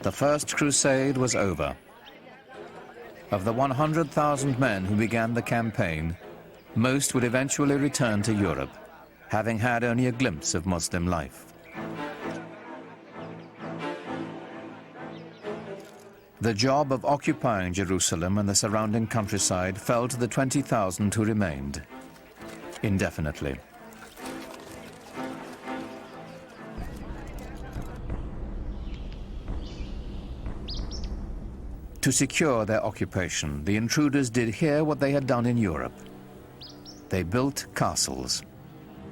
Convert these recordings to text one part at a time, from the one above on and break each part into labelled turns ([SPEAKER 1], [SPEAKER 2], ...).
[SPEAKER 1] The First Crusade was over. Of the 100,000 men who began the campaign, most would eventually return to Europe, having had only a glimpse of Muslim life. The job of occupying Jerusalem and the surrounding countryside fell to the 20,000 who remained, indefinitely. To secure their occupation, the intruders did here what they had done in Europe. They built castles.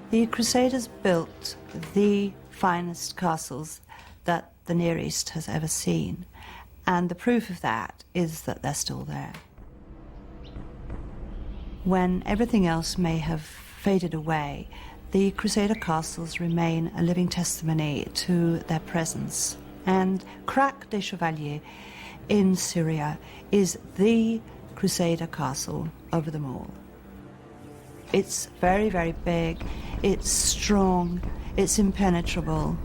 [SPEAKER 2] The Crusaders built the finest castles that the Near East has ever seen. And the proof of that is that they're still there. When everything else may have faded away, the Crusader castles remain a living testimony to their presence. And Crac des Chevaliers in Syria is the Crusader castle over them all. It's very, very big, it's strong, it's impenetrable.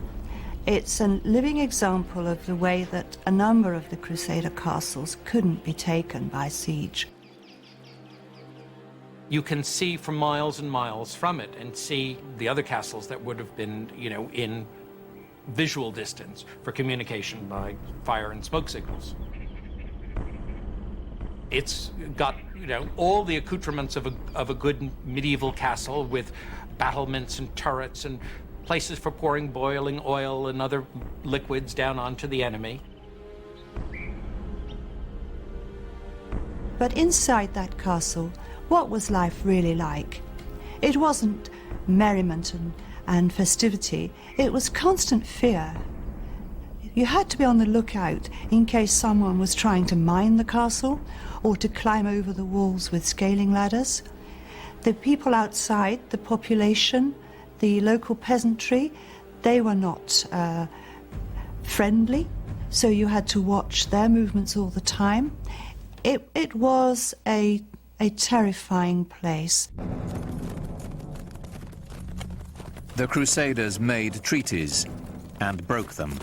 [SPEAKER 2] It's a living example of the way that a number of the Crusader castles couldn't be taken by siege.
[SPEAKER 3] You can see for miles and miles from it and see the other castles that would have been, in visual distance for communication by fire and smoke signals. It's got, all the accoutrements of a good medieval castle with battlements and turrets and places for pouring boiling oil and other liquids down onto the enemy.
[SPEAKER 2] But inside that castle, what was life really like? It wasn't merriment and festivity, it was constant fear. You had to be on the lookout in case someone was trying to mine the castle or to climb over the walls with scaling ladders. The people outside, the population, the local peasantry, they were not friendly, so you had to watch their movements all the time. It was a terrifying place.
[SPEAKER 1] The Crusaders made treaties and broke them.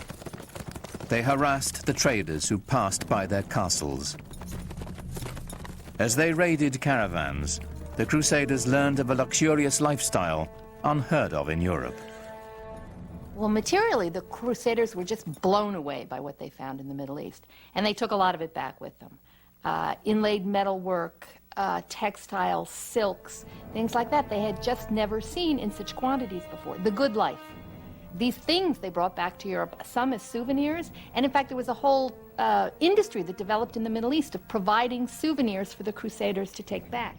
[SPEAKER 1] They harassed the traders who passed by their castles. As they raided caravans, the Crusaders learned of a luxurious lifestyle unheard of in Europe.
[SPEAKER 4] Well, materially, the Crusaders were just blown away by what they found in the Middle East, and they took a lot of it back with them. Inlaid metalwork, textiles, silks, things like that they had just never seen in such quantities before. The good life. These things they brought back to Europe, some as souvenirs, and in fact there was a whole industry that developed in the Middle East of providing souvenirs for the Crusaders to take back.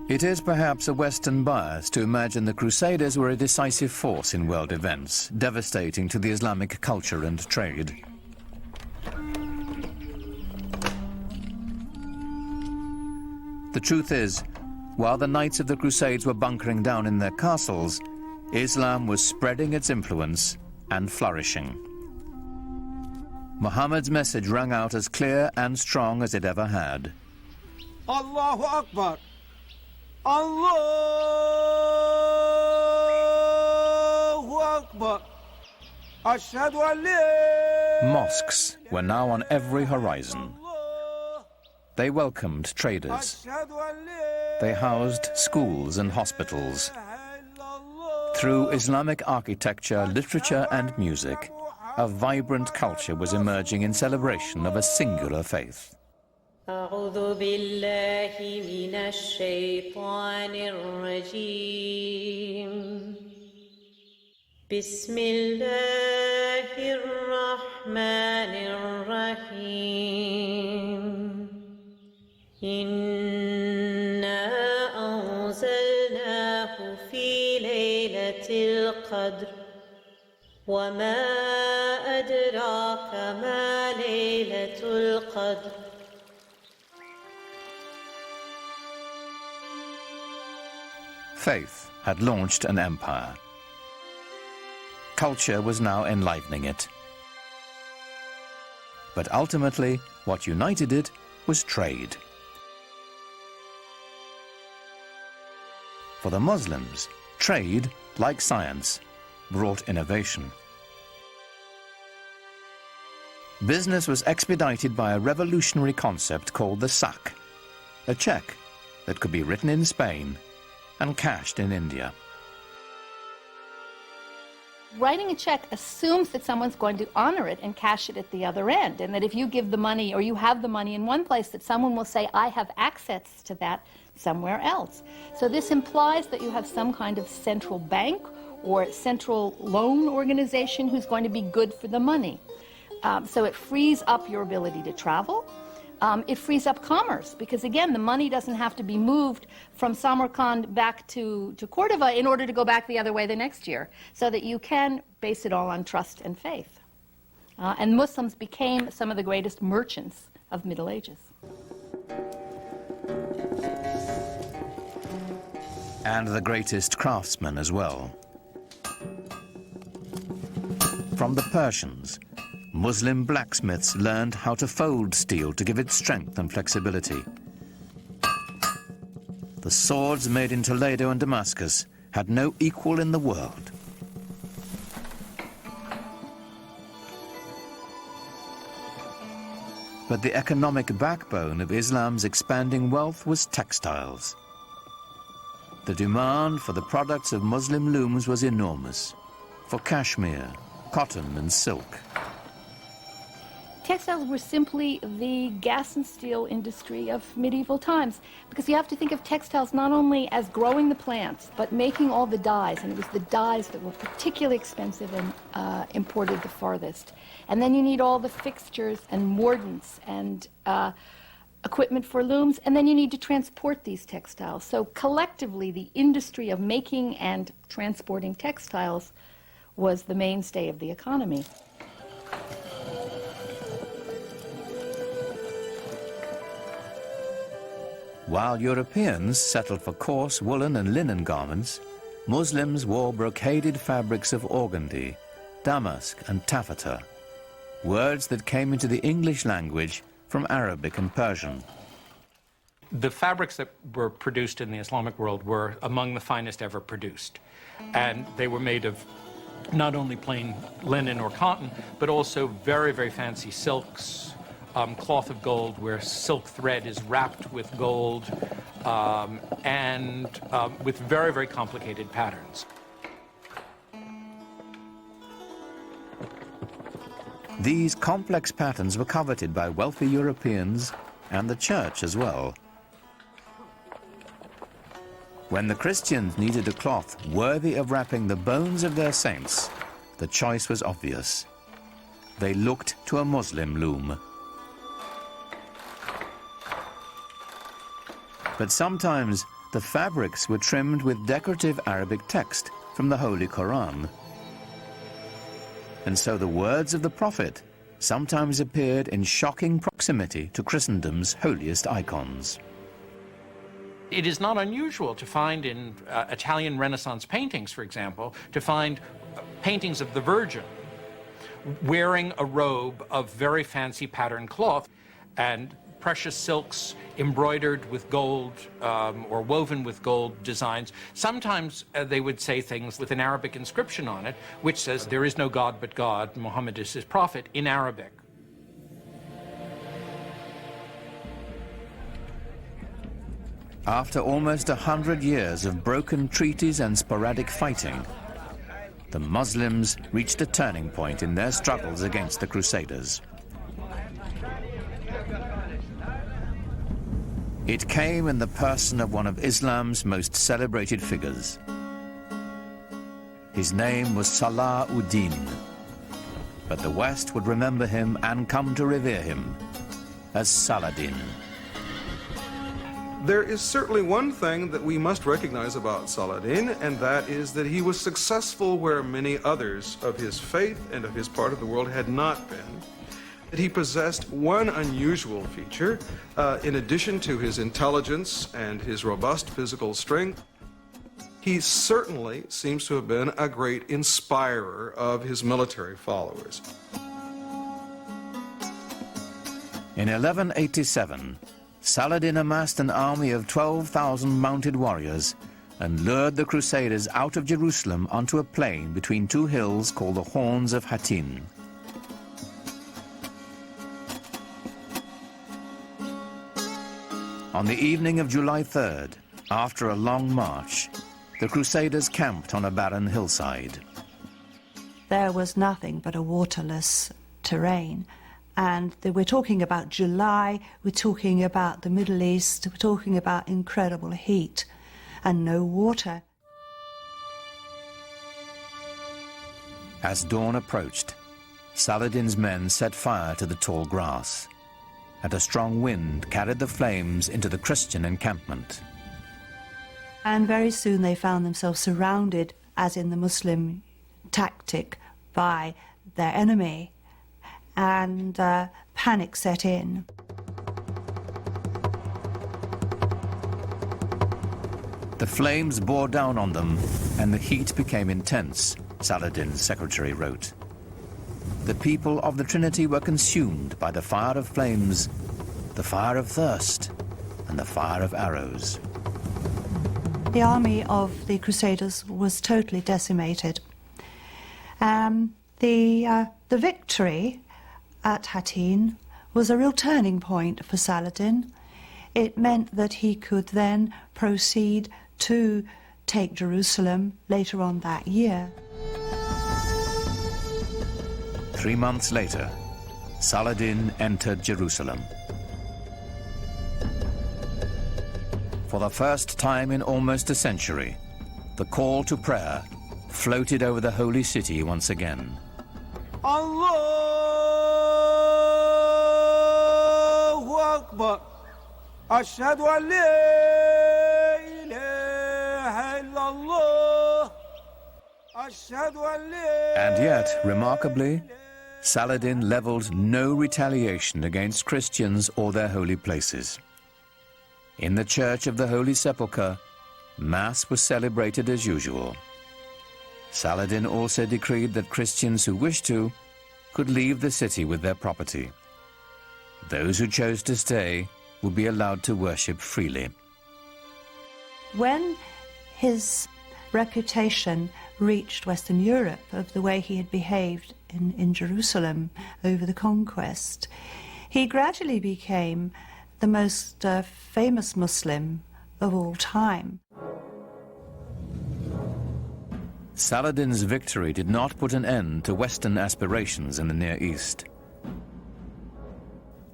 [SPEAKER 1] It is perhaps a Western bias to imagine the Crusaders were a decisive force in world events, devastating to the Islamic culture and trade. The truth is, while the Knights of the Crusades were bunkering down in their castles, Islam was spreading its influence and flourishing. Muhammad's message rang out as clear and strong as it ever had.
[SPEAKER 5] Allahu Akbar! Allahu Akbar! Ashhadu an la.
[SPEAKER 1] Mosques were now on every horizon. They welcomed traders. They housed schools and hospitals. Through Islamic architecture, literature, and music, a vibrant culture was emerging in celebration of a singular faith.
[SPEAKER 6] أعوذ بالله من الشيطان الرجيم بسم الله الرحمن الرحيم إنا أنزلناه في ليلة القدر وما أدراك ما ليلة القدر
[SPEAKER 1] Faith had launched an empire. Culture was now enlivening it. But ultimately, what united it was trade. For the Muslims, trade, like science, brought innovation. Business was expedited by a revolutionary concept called the sak, a cheque that could be written in Spain and cashed in India.
[SPEAKER 4] Writing a check assumes that someone's going to honor it and cash it at the other end, and that if you give the money or you have the money in one place, that someone will say, I have access to that somewhere else. So this implies that you have some kind of central bank or central loan organization who's going to be good for the money. So it frees up your ability to travel. It frees up commerce, because again, the money doesn't have to be moved from Samarkand back to Cordoba in order to go back the other way the next year, so that you can base it all on trust and faith. And Muslims became some of the greatest merchants of Middle Ages.
[SPEAKER 1] And the greatest craftsmen as well. From the Persians, Muslim blacksmiths learned how to fold steel to give it strength and flexibility. The swords made in Toledo and Damascus had no equal in the world. But the economic backbone of Islam's expanding wealth was textiles. The demand for the products of Muslim looms was enormous, for cashmere, cotton and silk.
[SPEAKER 4] Textiles were simply the gas and steel industry of medieval times, because you have to think of textiles not only as growing the plants, but making all the dyes, and it was the dyes that were particularly expensive and imported the farthest. And then you need all the fixtures and mordants and equipment for looms, and then you need to transport these textiles. So collectively, the industry of making and transporting textiles was the mainstay of the economy.
[SPEAKER 1] While Europeans settled for coarse woolen and linen garments, Muslims wore brocaded fabrics of organdie, damask and taffeta, words that came into the English language from Arabic and Persian.
[SPEAKER 3] The fabrics that were produced in the Islamic world were among the finest ever produced. And they were made of not only plain linen or cotton, but also very, very fancy silks, cloth of gold where silk thread is wrapped with gold, and with very, very complicated patterns.
[SPEAKER 1] These complex patterns were coveted by wealthy Europeans and the church as well. When the Christians needed a cloth worthy of wrapping the bones of their saints, the choice was obvious. They looked to a Muslim loom. But sometimes the fabrics were trimmed with decorative Arabic text from the Holy Quran. And so the words of the Prophet sometimes appeared in shocking proximity to Christendom's holiest icons.
[SPEAKER 3] It is not unusual to find in Italian Renaissance paintings, for example, to find paintings of the Virgin wearing a robe of very fancy patterned cloth and precious silks embroidered with gold or woven with gold designs. Sometimes they would say things with an Arabic inscription on it, which says, "There is no God but God, Muhammad is his prophet," in Arabic.
[SPEAKER 1] After almost 100 years of broken treaties and sporadic fighting, the Muslims reached a turning point in their struggles against the Crusaders. It came in the person of one of Islam's most celebrated figures. His name was Salah ud-Din, but the West would remember him and come to revere him as Saladin.
[SPEAKER 7] There is certainly one thing that we must recognize about Saladin, and that is that he was successful where many others of his faith and of his part of the world had not been. That he possessed one unusual feature, in addition to his intelligence and his robust physical strength. He certainly seems to have been a great inspirer of his military followers.
[SPEAKER 1] In 1187, Saladin amassed an army of 12,000 mounted warriors and lured the Crusaders out of Jerusalem onto a plain between two hills called the Horns of Hattin. On the evening of July 3rd, after a long march, the Crusaders camped on a barren hillside.
[SPEAKER 2] There was nothing but a waterless terrain. And we're talking about July, we're talking about the Middle East, we're talking about incredible heat and no water.
[SPEAKER 1] As dawn approached, Saladin's men set fire to the tall grass, and a strong wind carried the flames into the Christian encampment.
[SPEAKER 2] And very soon they found themselves surrounded, as in the Muslim tactic, by their enemy, and panic set in.
[SPEAKER 1] The flames bore down on them, and the heat became intense, Saladin's secretary wrote. The people of the Trinity were consumed by the fire of flames, the fire of thirst, and the fire of arrows.
[SPEAKER 2] The army of the Crusaders was totally decimated. The victory at Hattin was a real turning point for Saladin. It meant that he could then proceed to take Jerusalem later on that year.
[SPEAKER 1] 3 months later, Saladin entered Jerusalem. For the first time in almost a century, the call to prayer floated over the holy city once again.
[SPEAKER 5] Allahu Akbar. Ashhadu an la ilaha illallah. Ashhadu an la.
[SPEAKER 1] And yet, remarkably, Saladin leveled no retaliation against Christians or their holy places. In the Church of the Holy Sepulchre, Mass was celebrated as usual. Saladin also decreed that Christians who wished to could leave the city with their property. Those who chose to stay would be allowed to worship freely.
[SPEAKER 2] When his reputation reached Western Europe of the way he had behaved in Jerusalem over the conquest, he gradually became the most famous Muslim of all time.
[SPEAKER 1] Saladin's victory did not put an end to Western aspirations in the Near East.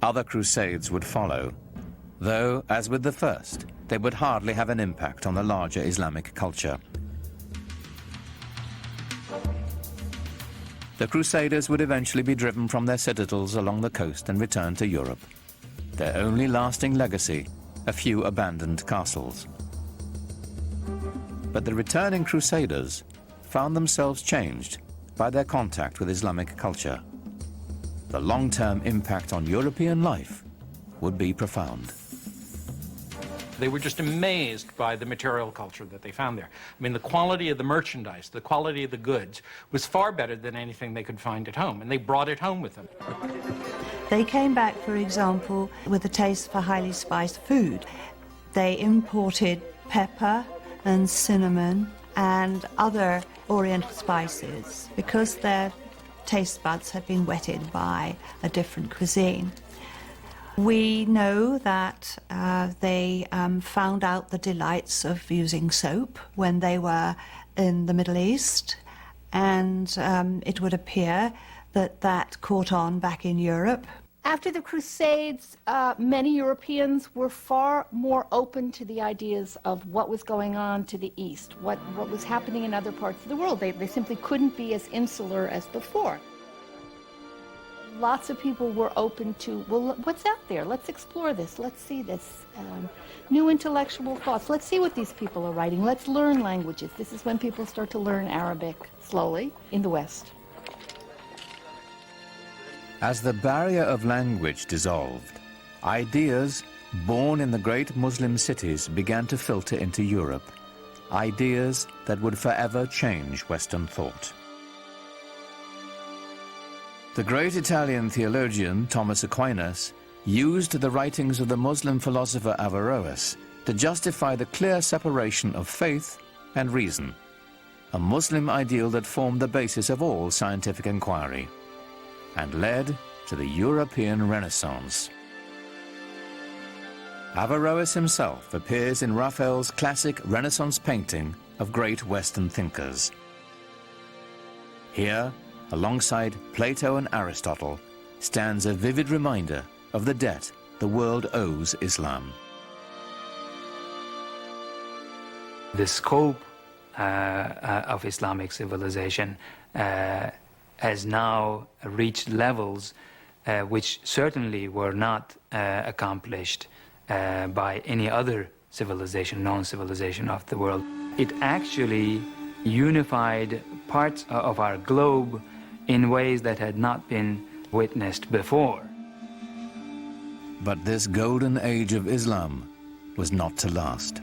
[SPEAKER 1] Other crusades would follow, though, as with the first, they would hardly have an impact on the larger Islamic culture. The Crusaders would eventually be driven from their citadels along the coast and return to Europe. Their only lasting legacy, a few abandoned castles. But the returning Crusaders found themselves changed by their contact with Islamic culture. The long-term impact on European life would be profound.
[SPEAKER 3] They were just amazed by the material culture that they found there. I mean, the quality of the merchandise, the quality of the goods was far better than anything they could find at home, and they brought it home with them.
[SPEAKER 2] They came back, for example, with a taste for highly spiced food. They imported pepper and cinnamon and other Oriental spices because their taste buds had been whetted by a different cuisine. We know that they found out the delights of using soap when they were in the Middle East, and it would appear that that caught on back in Europe.
[SPEAKER 4] After the Crusades, many Europeans were far more open to the ideas of what was going on to the East, what was happening in other parts of the world. They simply couldn't be as insular as before. Lots of people were open to, well, what's out there? Let's explore this. Let's see this. New intellectual thoughts. Let's see what these people are writing. Let's learn languages. This is when people start to learn Arabic slowly in the West.
[SPEAKER 1] As the barrier of language dissolved, ideas born in the great Muslim cities began to filter into Europe, ideas that would forever change Western thought. The great Italian theologian Thomas Aquinas used the writings of the Muslim philosopher Averroes to justify the clear separation of faith and reason, a Muslim ideal that formed the basis of all scientific inquiry and led to the European Renaissance. Averroes himself appears in Raphael's classic Renaissance painting of great Western thinkers. Here, alongside Plato and Aristotle, stands a vivid reminder of the debt the world owes Islam.
[SPEAKER 8] The scope of Islamic civilization has now reached levels which certainly were not accomplished by any other civilization, known civilization of the world. It actually unified parts of our globe in ways that had not been witnessed before.
[SPEAKER 1] But this golden age of Islam was not to last.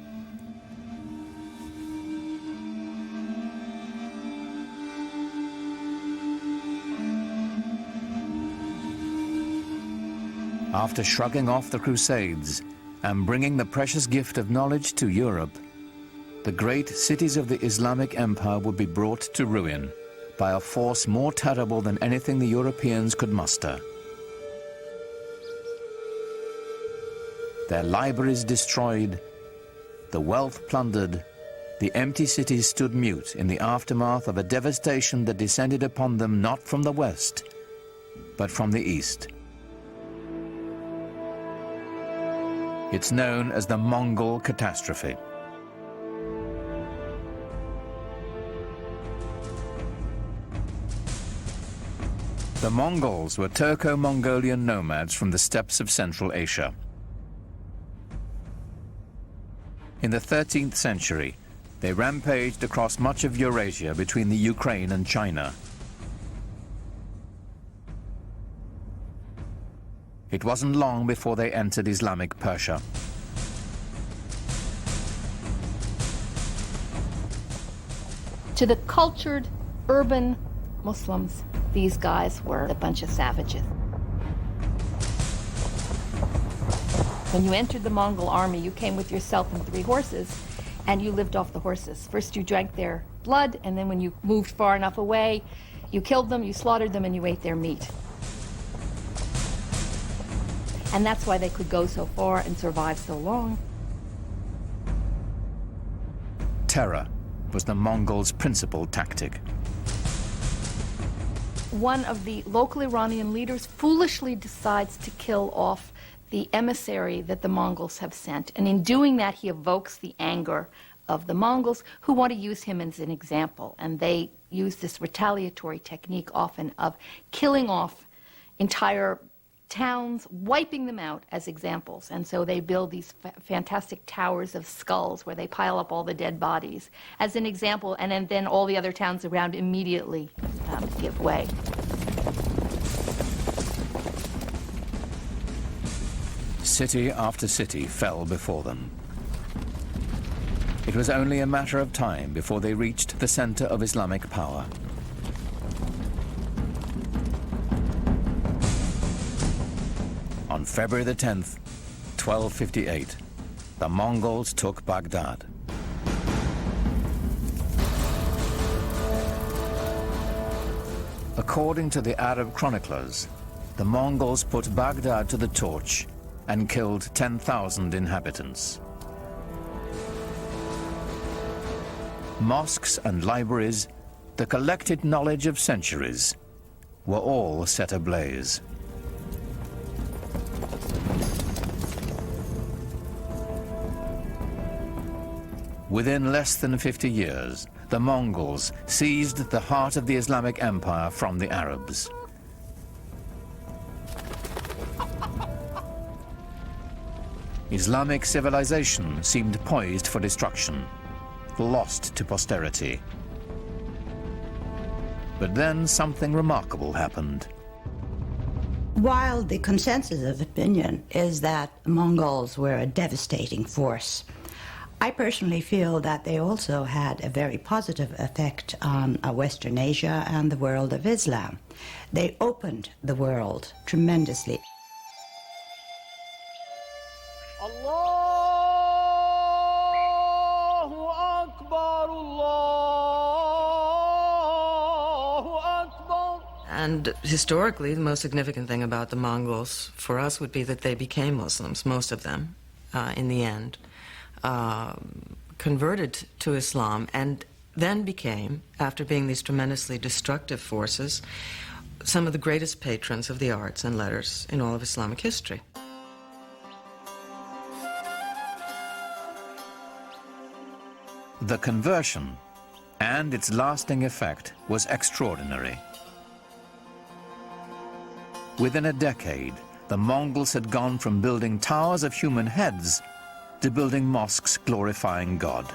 [SPEAKER 1] After shrugging off the Crusades and bringing the precious gift of knowledge to Europe, the great cities of the Islamic Empire would be brought to ruin by a force more terrible than anything the Europeans could muster. Their libraries destroyed, the wealth plundered, the empty cities stood mute in the aftermath of a devastation that descended upon them not from the west, but from the east. It's known as the Mongol catastrophe. The Mongols were Turco-Mongolian nomads from the steppes of Central Asia. In the 13th century, they rampaged across much of Eurasia between the Ukraine and China. It wasn't long before they entered Islamic Persia.
[SPEAKER 4] To the cultured, urban Muslims, these guys were a bunch of savages. When you entered the Mongol army, you came with yourself and 3 horses, and you lived off the horses. First you drank their blood, and then when you moved far enough away, you killed them, you slaughtered them, and you ate their meat. And that's why they could go so far and survive so long.
[SPEAKER 1] Terror was the Mongols' principal tactic.
[SPEAKER 4] One of the local Iranian leaders foolishly decides to kill off the emissary that the Mongols have sent. And in doing that, he evokes the anger of the Mongols, who want to use him as an example. And they use this retaliatory technique often of killing off entire towns, wiping them out as examples. And so they build these fantastic towers of skulls where they pile up all the dead bodies as an example, and then all the other towns around immediately give way.
[SPEAKER 1] City after city fell before them. It was only a matter of time before they reached the center of Islamic power. On February the 10th, 1258, the Mongols took Baghdad. According to the Arab chroniclers, the Mongols put Baghdad to the torch and killed 10,000 inhabitants. Mosques and libraries, the collected knowledge of centuries, were all set ablaze. Within less than 50 years, the Mongols seized the heart of the Islamic Empire from the Arabs. Islamic civilization seemed poised for destruction, lost to posterity. But then something remarkable happened.
[SPEAKER 9] While the consensus of opinion is that Mongols were a devastating force, I personally feel that they also had a very positive effect on Western Asia and the world of Islam. They opened the world tremendously.
[SPEAKER 5] Allah
[SPEAKER 10] And historically, the most significant thing about the Mongols for us would be that they became Muslims, most of them, in the end, converted to Islam, and then became, after being these tremendously destructive forces, some of the greatest patrons of the arts and letters in all of Islamic history.
[SPEAKER 1] The conversion and its lasting effect was extraordinary. Within a decade, the Mongols had gone from building towers of human heads to building mosques glorifying God.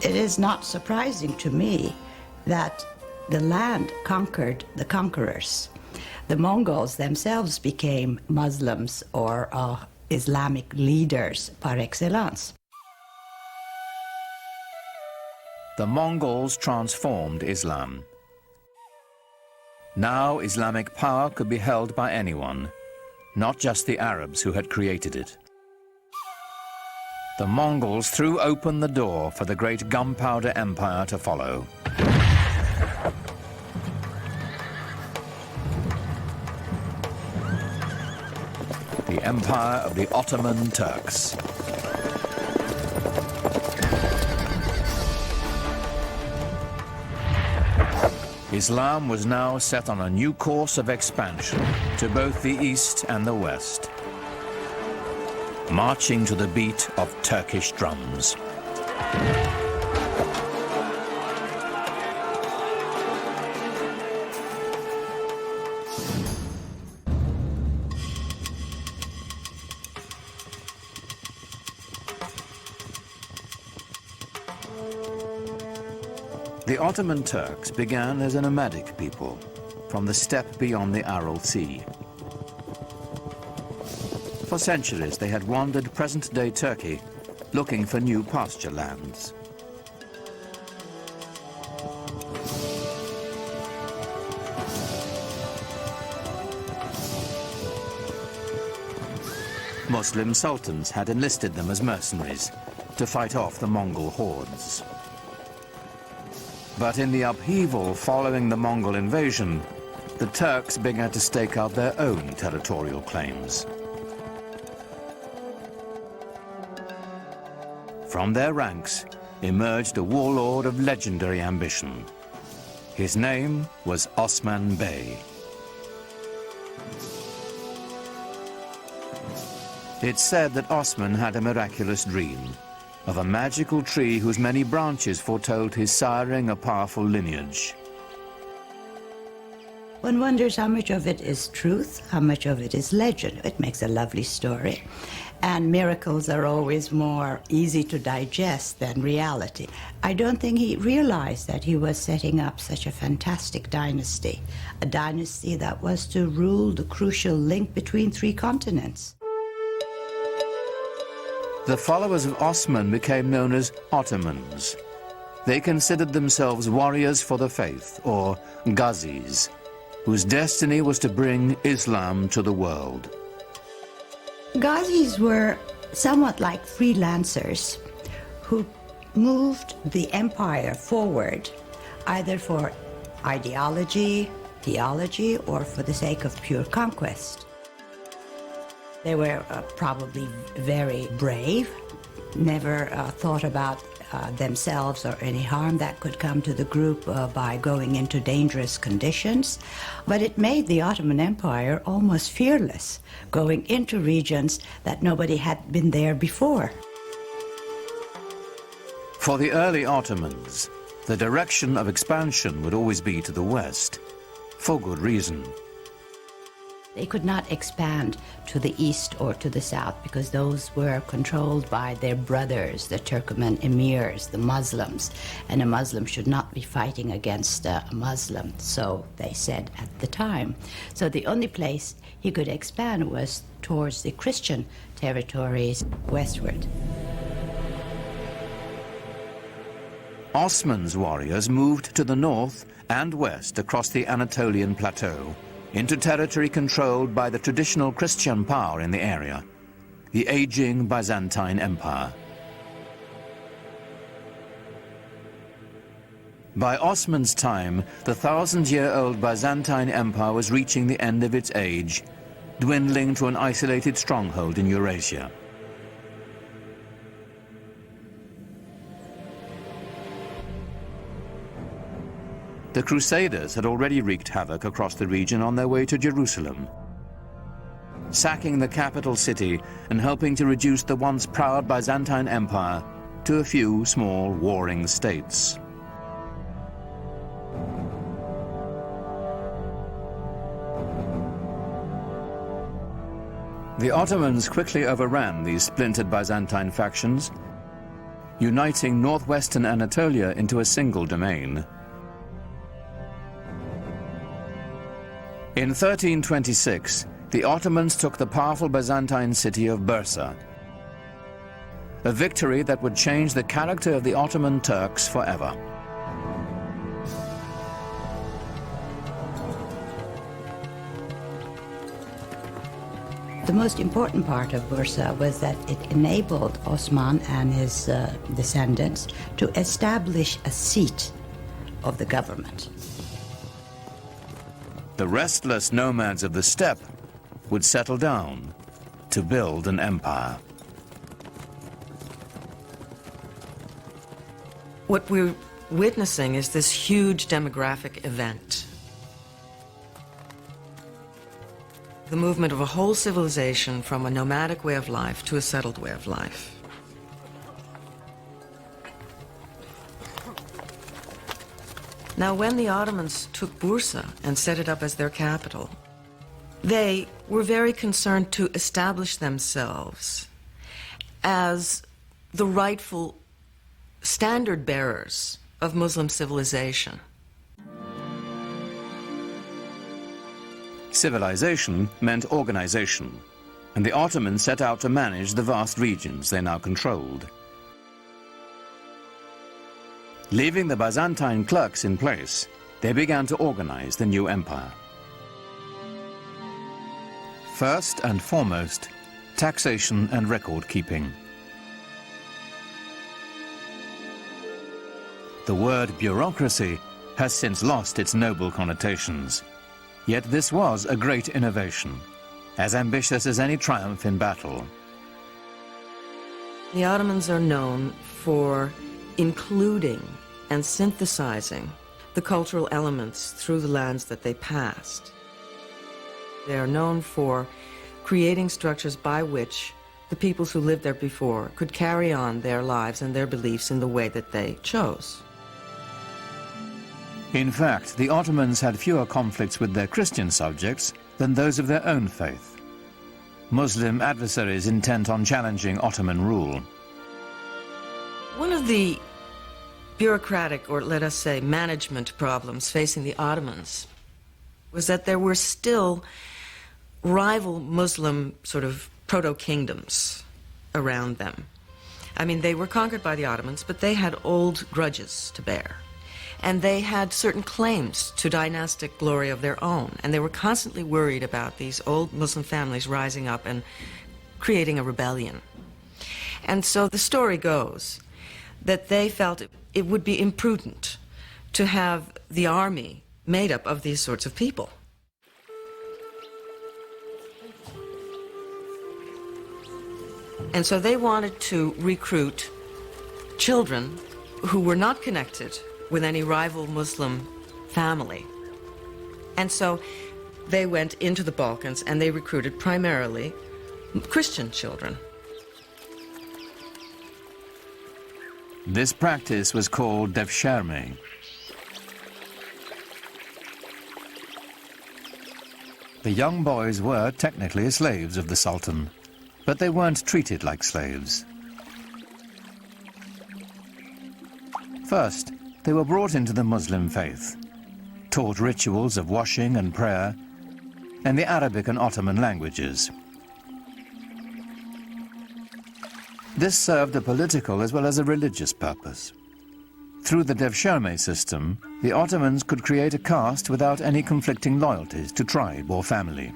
[SPEAKER 9] It is not surprising to me that the land conquered the conquerors. The Mongols themselves became Muslims or Islamic leaders par excellence.
[SPEAKER 1] The Mongols transformed Islam. Now Islamic power could be held by anyone, not just the Arabs who had created it. The Mongols threw open the door for the great gunpowder empire to follow. The empire of the Ottoman Turks. Islam was now set on a new course of expansion to both the east and the west, marching to the beat of Turkish drums. The Ottoman Turks began as a nomadic people from the steppe beyond the Aral Sea. For centuries, they had wandered present-day Turkey, looking for new pasture lands. Muslim sultans had enlisted them as mercenaries to fight off the Mongol hordes. But in the upheaval following the Mongol invasion, the Turks began to stake out their own territorial claims. From their ranks emerged a warlord of legendary ambition. His name was Osman Bey. It's said that Osman had a miraculous dream of a magical tree whose many branches foretold his siring a powerful lineage.
[SPEAKER 9] One wonders how much of it is truth, how much of it is legend. It makes a lovely story. And miracles are always more easy to digest than reality. I don't think he realized that he was setting up such a fantastic dynasty, a dynasty that was to rule the crucial link between 3 continents.
[SPEAKER 1] The followers of Osman became known as Ottomans. They considered themselves warriors for the faith, or Ghazis, whose destiny was to bring Islam to the world.
[SPEAKER 9] Ghazis were somewhat like freelancers who moved the empire forward either for ideology, theology, or for the sake of pure conquest. They were probably very brave, never thought about themselves or any harm that could come to the group by going into dangerous conditions. But it made the Ottoman Empire almost fearless, going into regions that nobody had been there before.
[SPEAKER 1] For the early Ottomans, the direction of expansion would always be to the west, for good reason.
[SPEAKER 9] They could not expand to the east or to the south because those were controlled by their brothers, the Turkoman emirs, the Muslims, and a Muslim should not be fighting against a Muslim, so they said at the time. So the only place he could expand was towards the Christian territories westward.
[SPEAKER 1] Osman's warriors moved to the north and west across the Anatolian plateau, into territory controlled by the traditional Christian power in the area, the aging Byzantine Empire. By Osman's time, the 1,000-year-old Byzantine Empire was reaching the end of its age, dwindling to an isolated stronghold in Eurasia. The Crusaders had already wreaked havoc across the region on their way to Jerusalem, sacking the capital city and helping to reduce the once proud Byzantine Empire to a few small warring states. The Ottomans quickly overran these splintered Byzantine factions, uniting northwestern Anatolia into a single domain. In 1326, the Ottomans took the powerful Byzantine city of Bursa, a victory that would change the character of the Ottoman Turks forever.
[SPEAKER 9] The most important part of Bursa was that it enabled Osman and his descendants to establish a seat of the government.
[SPEAKER 1] The restless nomads of the steppe would settle down to build an empire.
[SPEAKER 10] What we're witnessing is this huge demographic event. The movement of a whole civilization from a nomadic way of life to a settled way of life. Now, when the Ottomans took Bursa and set it up as their capital, they were very concerned to establish themselves as the rightful standard bearers of Muslim civilization.
[SPEAKER 1] Civilization meant organization, and the Ottomans set out to manage the vast regions they now controlled. Leaving the Byzantine clerks in place, they began to organize the new empire. First and foremost, taxation and record-keeping. The word bureaucracy has since lost its noble connotations. Yet this was a great innovation, as ambitious as any triumph in battle.
[SPEAKER 10] The Ottomans are known for including and synthesizing the cultural elements through the lands that they passed. They are known for creating structures by which the peoples who lived there before could carry on their lives and their beliefs in the way that they chose.
[SPEAKER 1] In fact, the Ottomans had fewer conflicts with their Christian subjects than those of their own faith. Muslim adversaries intent on challenging Ottoman rule.
[SPEAKER 10] One of the bureaucratic, or let us say management problems facing the Ottomans was that there were still rival Muslim sort of proto-kingdoms around them. I mean, they were conquered by the Ottomans, but they had old grudges to bear. And they had certain claims to dynastic glory of their own, and they were constantly worried about these old Muslim families rising up and creating a rebellion. And so the story goes that they felt it would be imprudent to have the army made up of these sorts of people. And so they wanted to recruit children who were not connected with any rival Muslim family. And so they went into the Balkans and they recruited primarily Christian children.
[SPEAKER 1] This practice was called devshirme. The young boys were technically slaves of the Sultan, but they weren't treated like slaves. First, they were brought into the Muslim faith, taught rituals of washing and prayer, and the Arabic and Ottoman languages. This served a political as well as a religious purpose. Through the devshirme system, the Ottomans could create a caste without any conflicting loyalties to tribe or family.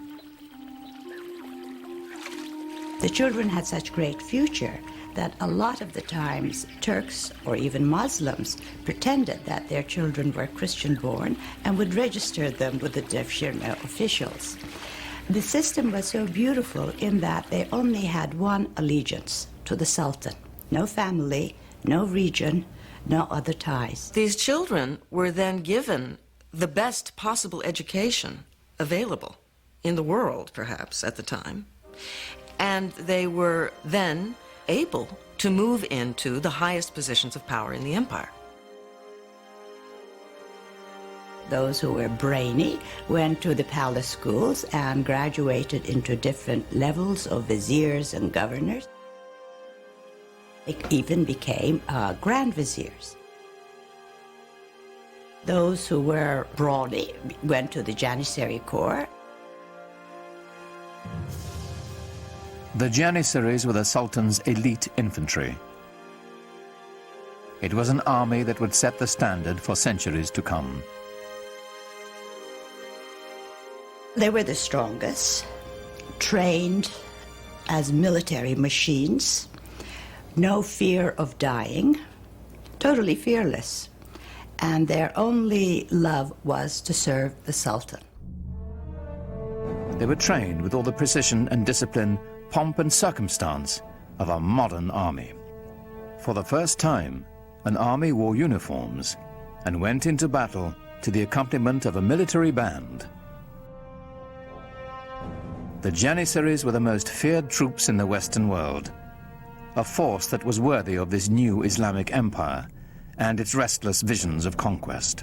[SPEAKER 9] The children had such great future that a lot of the times Turks or even Muslims pretended that their children were Christian-born and would register them with the Devshirme officials. The system was so beautiful in that they only had one allegiance, to the Sultan. No family, no region, no other ties.
[SPEAKER 10] These children were then given the best possible education available in the world, perhaps, at the time. And they were then able to move into the highest positions of power in the empire.
[SPEAKER 9] Those who were brainy went to the palace schools and graduated into different levels of viziers and governors. They even became grand viziers. Those who were brawny went to the Janissary Corps.
[SPEAKER 1] The Janissaries were the Sultan's elite infantry. It was an army that would set the standard for centuries to come.
[SPEAKER 9] They were the strongest, trained as military machines, no fear of dying, totally fearless, and their only love was to serve the Sultan.
[SPEAKER 1] They were trained with all the precision and discipline, pomp and circumstance of a modern army. For the first time, an army wore uniforms and went into battle to the accompaniment of a military band. The Janissaries were the most feared troops in the Western world, a force that was worthy of this new Islamic empire and its restless visions of conquest.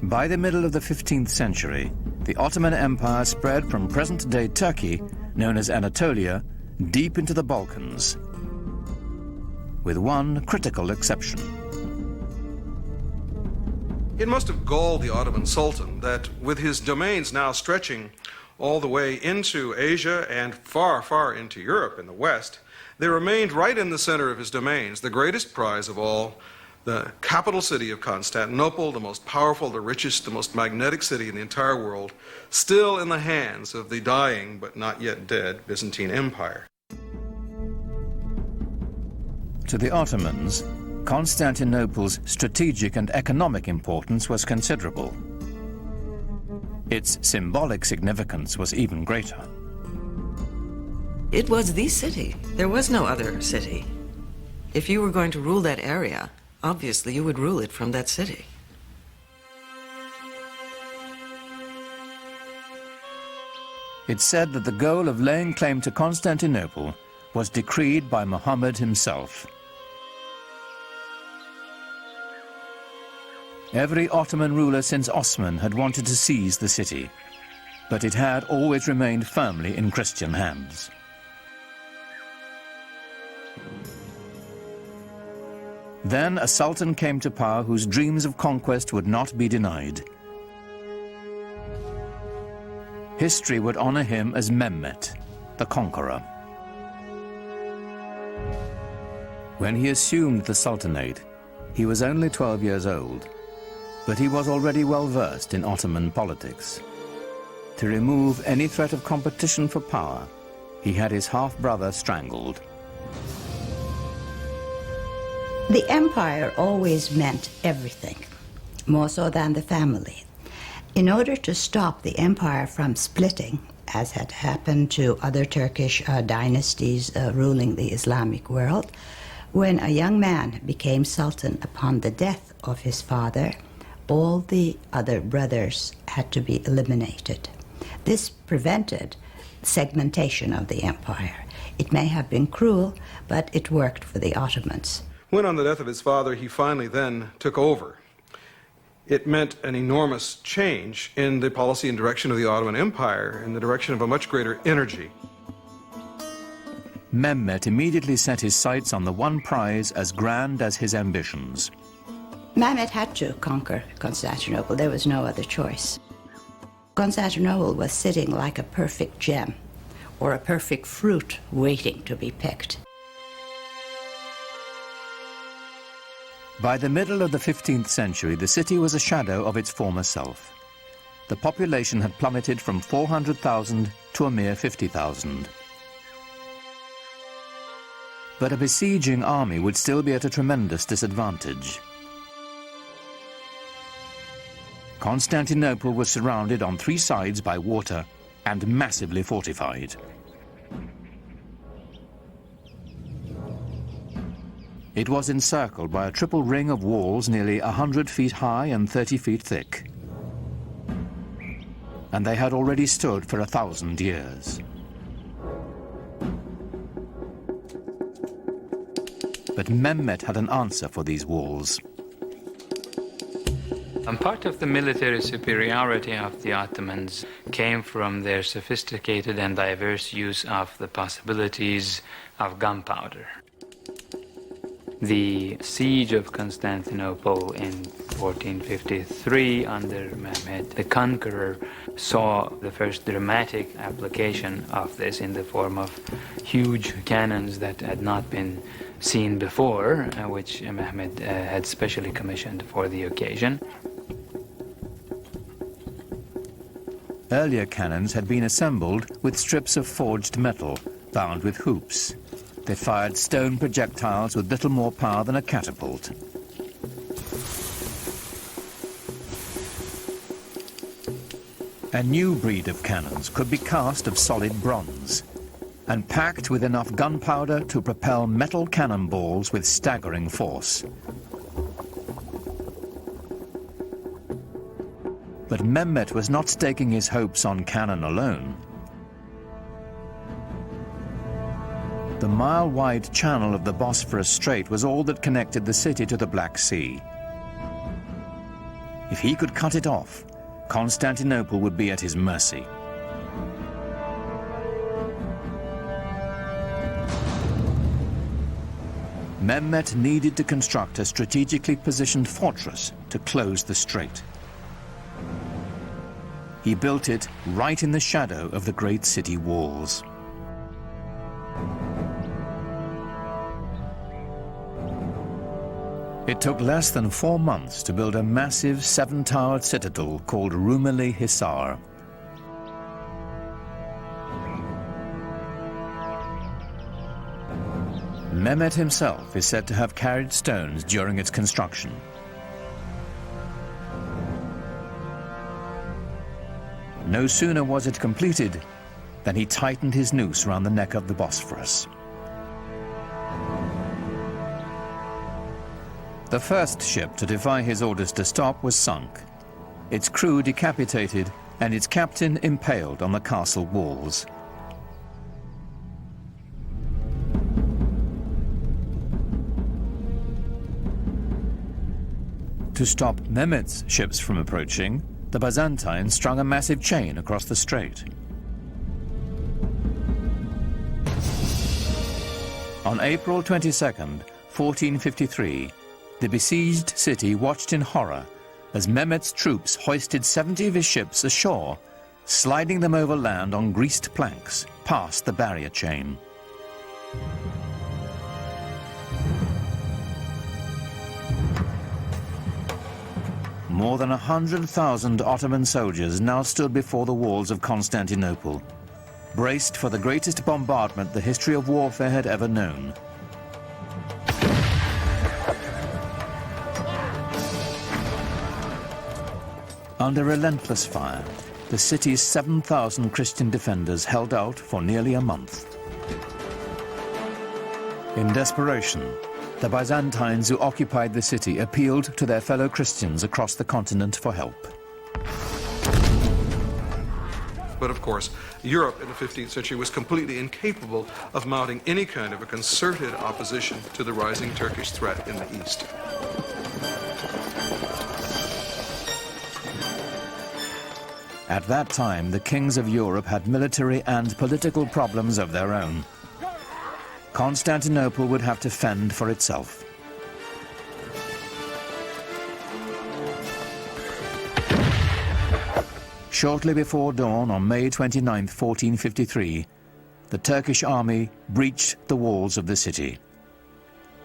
[SPEAKER 1] By the middle of the 15th century, the Ottoman Empire spread from present-day Turkey, known as Anatolia, deep into the Balkans, with one critical exception.
[SPEAKER 7] It must have galled the Ottoman Sultan that with his domains now stretching all the way into Asia and far, far into Europe in the West, there remained right in the center of his domains the greatest prize of all, the capital city of Constantinople, the most powerful, the richest, the most magnetic city in the entire world, still in the hands of the dying but not yet dead Byzantine Empire.
[SPEAKER 1] To the Ottomans, Constantinople's strategic and economic importance was considerable. Its symbolic significance was even greater.
[SPEAKER 10] It was the city. There was no other city. If you were going to rule that area, obviously you would rule it from that city.
[SPEAKER 1] It's said that the goal of laying claim to Constantinople was decreed by Muhammad himself. Every Ottoman ruler since Osman had wanted to seize the city, but it had always remained firmly in Christian hands. Then a sultan came to power whose dreams of conquest would not be denied. History would honor him as Mehmet, the conqueror. When he assumed the sultanate, he was only 12 years old, but he was already well versed in Ottoman politics. To remove any threat of competition for power, he had his half-brother strangled.
[SPEAKER 9] The empire always meant everything, more so than the family. In order to stop the empire from splitting, as had happened to other Turkish dynasties ruling the Islamic world, when a young man became sultan upon the death of his father, all the other brothers had to be eliminated. This prevented segmentation of the empire. It may have been cruel, but it worked for the Ottomans.
[SPEAKER 7] When on the death of his father he finally then took over, it meant an enormous change in the policy and direction of the Ottoman Empire, in the direction of a much greater energy.
[SPEAKER 1] Mehmet immediately set his sights on the one prize as grand as his ambitions.
[SPEAKER 9] Mehmet had to conquer Constantinople. There was no other choice. Constantinople was sitting like a perfect gem or a perfect fruit waiting to be picked.
[SPEAKER 1] By the middle of the 15th century, the city was a shadow of its former self. The population had plummeted from 400,000 to a mere 50,000. But a besieging army would still be at a tremendous disadvantage. Constantinople was surrounded on 3 sides by water and massively fortified. It was encircled by a triple ring of walls nearly 100 feet high and 30 feet thick. And they had already stood for 1,000 years. But Mehmet had an answer for these walls.
[SPEAKER 8] And part of the military superiority of the Ottomans came from their sophisticated and diverse use of the possibilities of gunpowder. The siege of Constantinople in 1453 under Mehmet the Conqueror saw the first dramatic application of this in the form of huge cannons that had not been seen before, which Mehmet had specially commissioned for the occasion.
[SPEAKER 1] Earlier cannons had been assembled with strips of forged metal bound with hoops. They fired stone projectiles with little more power than a catapult. A new breed of cannons could be cast of solid bronze and packed with enough gunpowder to propel metal cannonballs with staggering force. But Mehmet was not staking his hopes on cannon alone. The mile-wide channel of the Bosphorus Strait was all that connected the city to the Black Sea. If he could cut it off, Constantinople would be at his mercy. Mehmet needed to construct a strategically positioned fortress to close the strait. He built it right in the shadow of the great city walls. It took less than 4 months to build a massive 7-towered citadel called Rumeli Hisar. Mehmet himself is said to have carried stones during its construction. No sooner was it completed than he tightened his noose around the neck of the Bosphorus. The first ship to defy his orders to stop was sunk, its crew decapitated and its captain impaled on the castle walls. To stop Mehmet's ships from approaching, the Byzantines strung a massive chain across the strait. On April 22nd, 1453, the besieged city watched in horror as Mehmet's troops hoisted 70 of his ships ashore, sliding them over land on greased planks past the barrier chain. More than 100,000 Ottoman soldiers now stood before the walls of Constantinople, braced for the greatest bombardment the history of warfare had ever known. Under relentless fire, the city's 7,000 Christian defenders held out for nearly a month. In desperation, the Byzantines who occupied the city appealed to their fellow Christians across the continent for help.
[SPEAKER 7] But of course, Europe in the 15th century was completely incapable of mounting any kind of a concerted opposition to the rising Turkish threat in the east.
[SPEAKER 1] At that time, the kings of Europe had military and political problems of their own. Constantinople would have to fend for itself. Shortly before dawn on May 29, 1453, the Turkish army breached the walls of the city.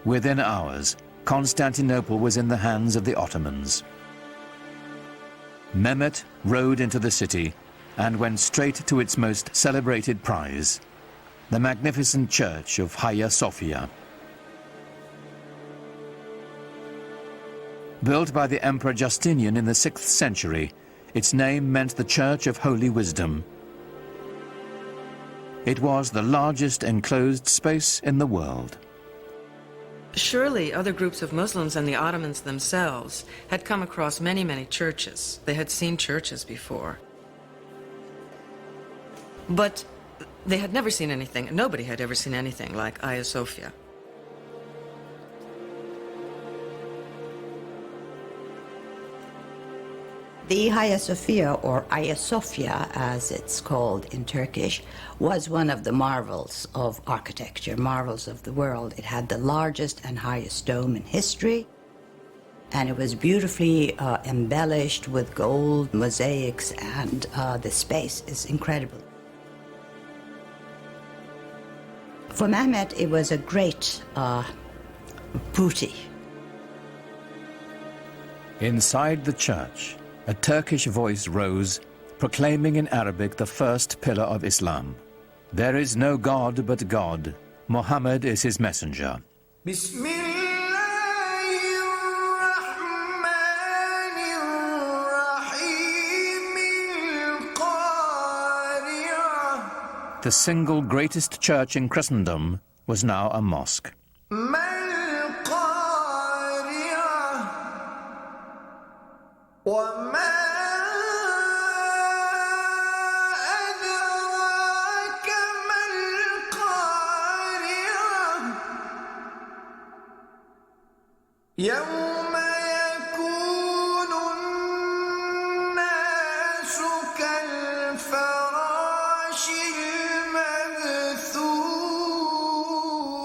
[SPEAKER 1] Within hours, Constantinople was in the hands of the Ottomans. Mehmet rode into the city and went straight to its most celebrated prize, the magnificent church of Hagia Sophia. Built by the Emperor Justinian in the 6th century, its name meant the Church of Holy Wisdom. It was the largest enclosed space in the world.
[SPEAKER 10] Surely other groups of Muslims and the Ottomans themselves had come across many, many churches. They had seen churches before. But they had never seen anything, nobody had ever seen anything like Hagia Sophia.
[SPEAKER 9] The Hagia Sophia, or Hagia Sophia as it's called in Turkish, was one of the marvels of architecture, marvels of the world. It had the largest and highest dome in history, and it was beautifully embellished with gold mosaics, and the space is incredible. For Mehmet, it was a great booty.
[SPEAKER 1] Inside the church, a Turkish voice rose, proclaiming in Arabic the first pillar of Islam. There is no God but God. Muhammad is his messenger. The single greatest church in Christendom was now a mosque.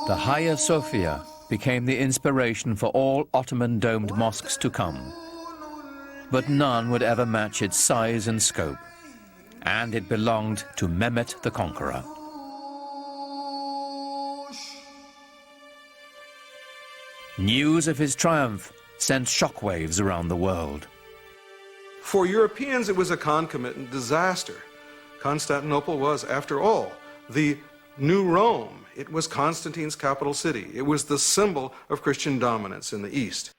[SPEAKER 1] The Hagia Sophia became the inspiration for all Ottoman domed mosques to come. But none would ever match its size and scope, and it belonged to Mehmet the Conqueror. News of his triumph sent shockwaves around the world.
[SPEAKER 7] For Europeans, it was a concomitant disaster. Constantinople was, after all, the new Rome. It was Constantine's capital city. It was the symbol of Christian dominance in the East.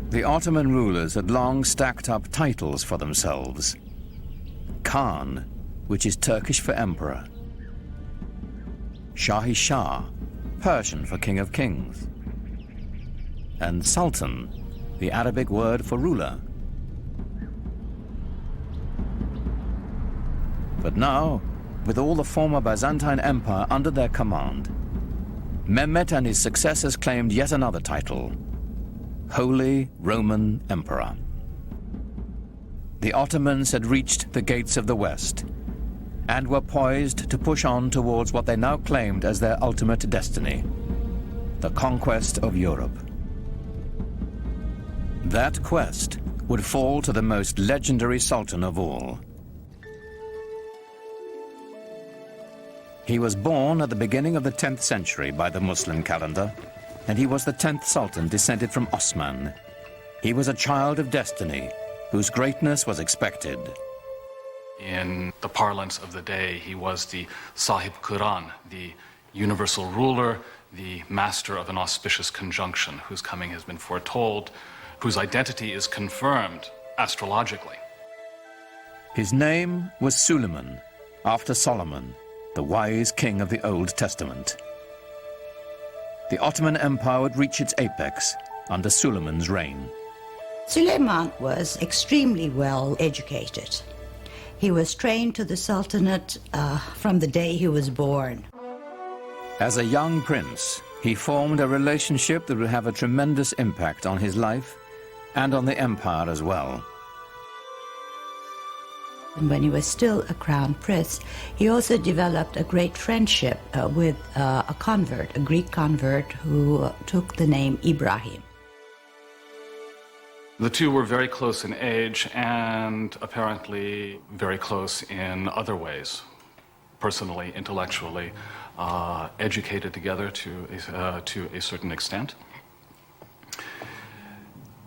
[SPEAKER 1] The Ottoman rulers had long stacked up titles for themselves. Khan, which is Turkish for emperor. Shahi Shah, Persian for king of kings. And Sultan, the Arabic word for ruler. But now, with all the former Byzantine Empire under their command, Mehmet and his successors claimed yet another title, Holy Roman Emperor. The Ottomans had reached the gates of the West and were poised to push on towards what they now claimed as their ultimate destiny, the conquest of Europe. That quest would fall to the most legendary sultan of all. He was born at the beginning of the 10th century by the Muslim calendar, and he was the 10th sultan descended from Osman. He was a child of destiny, whose greatness was expected.
[SPEAKER 11] In the parlance of the day, he was the Sahib Quran, the universal ruler, the master of an auspicious conjunction, whose coming has been foretold, whose identity is confirmed astrologically.
[SPEAKER 1] His name was Suleiman, after Solomon, the wise king of the Old Testament. The Ottoman Empire would reach its apex under Suleiman's reign.
[SPEAKER 9] Suleiman was extremely well educated. He was trained to the Sultanate from the day he was born.
[SPEAKER 1] As a young prince, he formed a relationship that would have a tremendous impact on his life and on the empire as well.
[SPEAKER 9] And when he was still a crown prince, he also developed a great friendship with a convert, a Greek convert who took the name Ibrahim.
[SPEAKER 11] The two were very close in age and apparently very close in other ways. personally, intellectually educated together to a certain extent.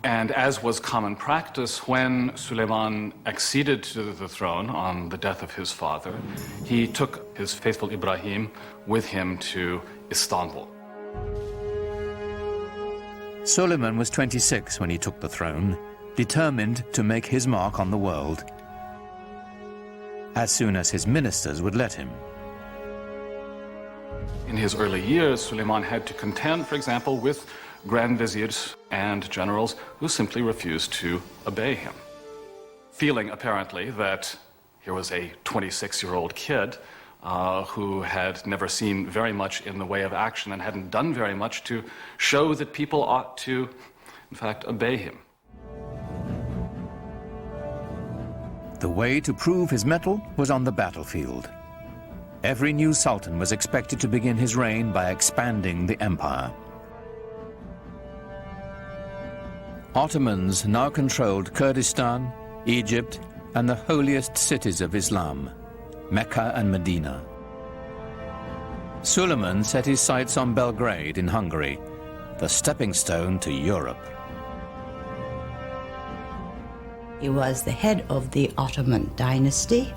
[SPEAKER 11] And as was common practice, when Suleiman acceded to the throne on the death of his father, he took his faithful Ibrahim with him to Istanbul.
[SPEAKER 1] Suleiman was 26 when he took the throne, determined to make his mark on the world as soon as his ministers would let him.
[SPEAKER 11] In his early years, Suleiman had to contend, for example, with grand viziers and generals who simply refused to obey him. Feeling, apparently, that here was a 26-year-old kid who had never seen very much in the way of action and hadn't done very much to show that people ought to, in fact, obey him.
[SPEAKER 1] The way to prove his mettle was on the battlefield. Every new sultan was expected to begin his reign by expanding the empire. Ottomans now controlled Kurdistan, Egypt, and the holiest cities of Islam, Mecca and Medina. Suleiman set his sights on Belgrade in Hungary, the stepping stone to Europe.
[SPEAKER 9] He was the head of the Ottoman dynasty,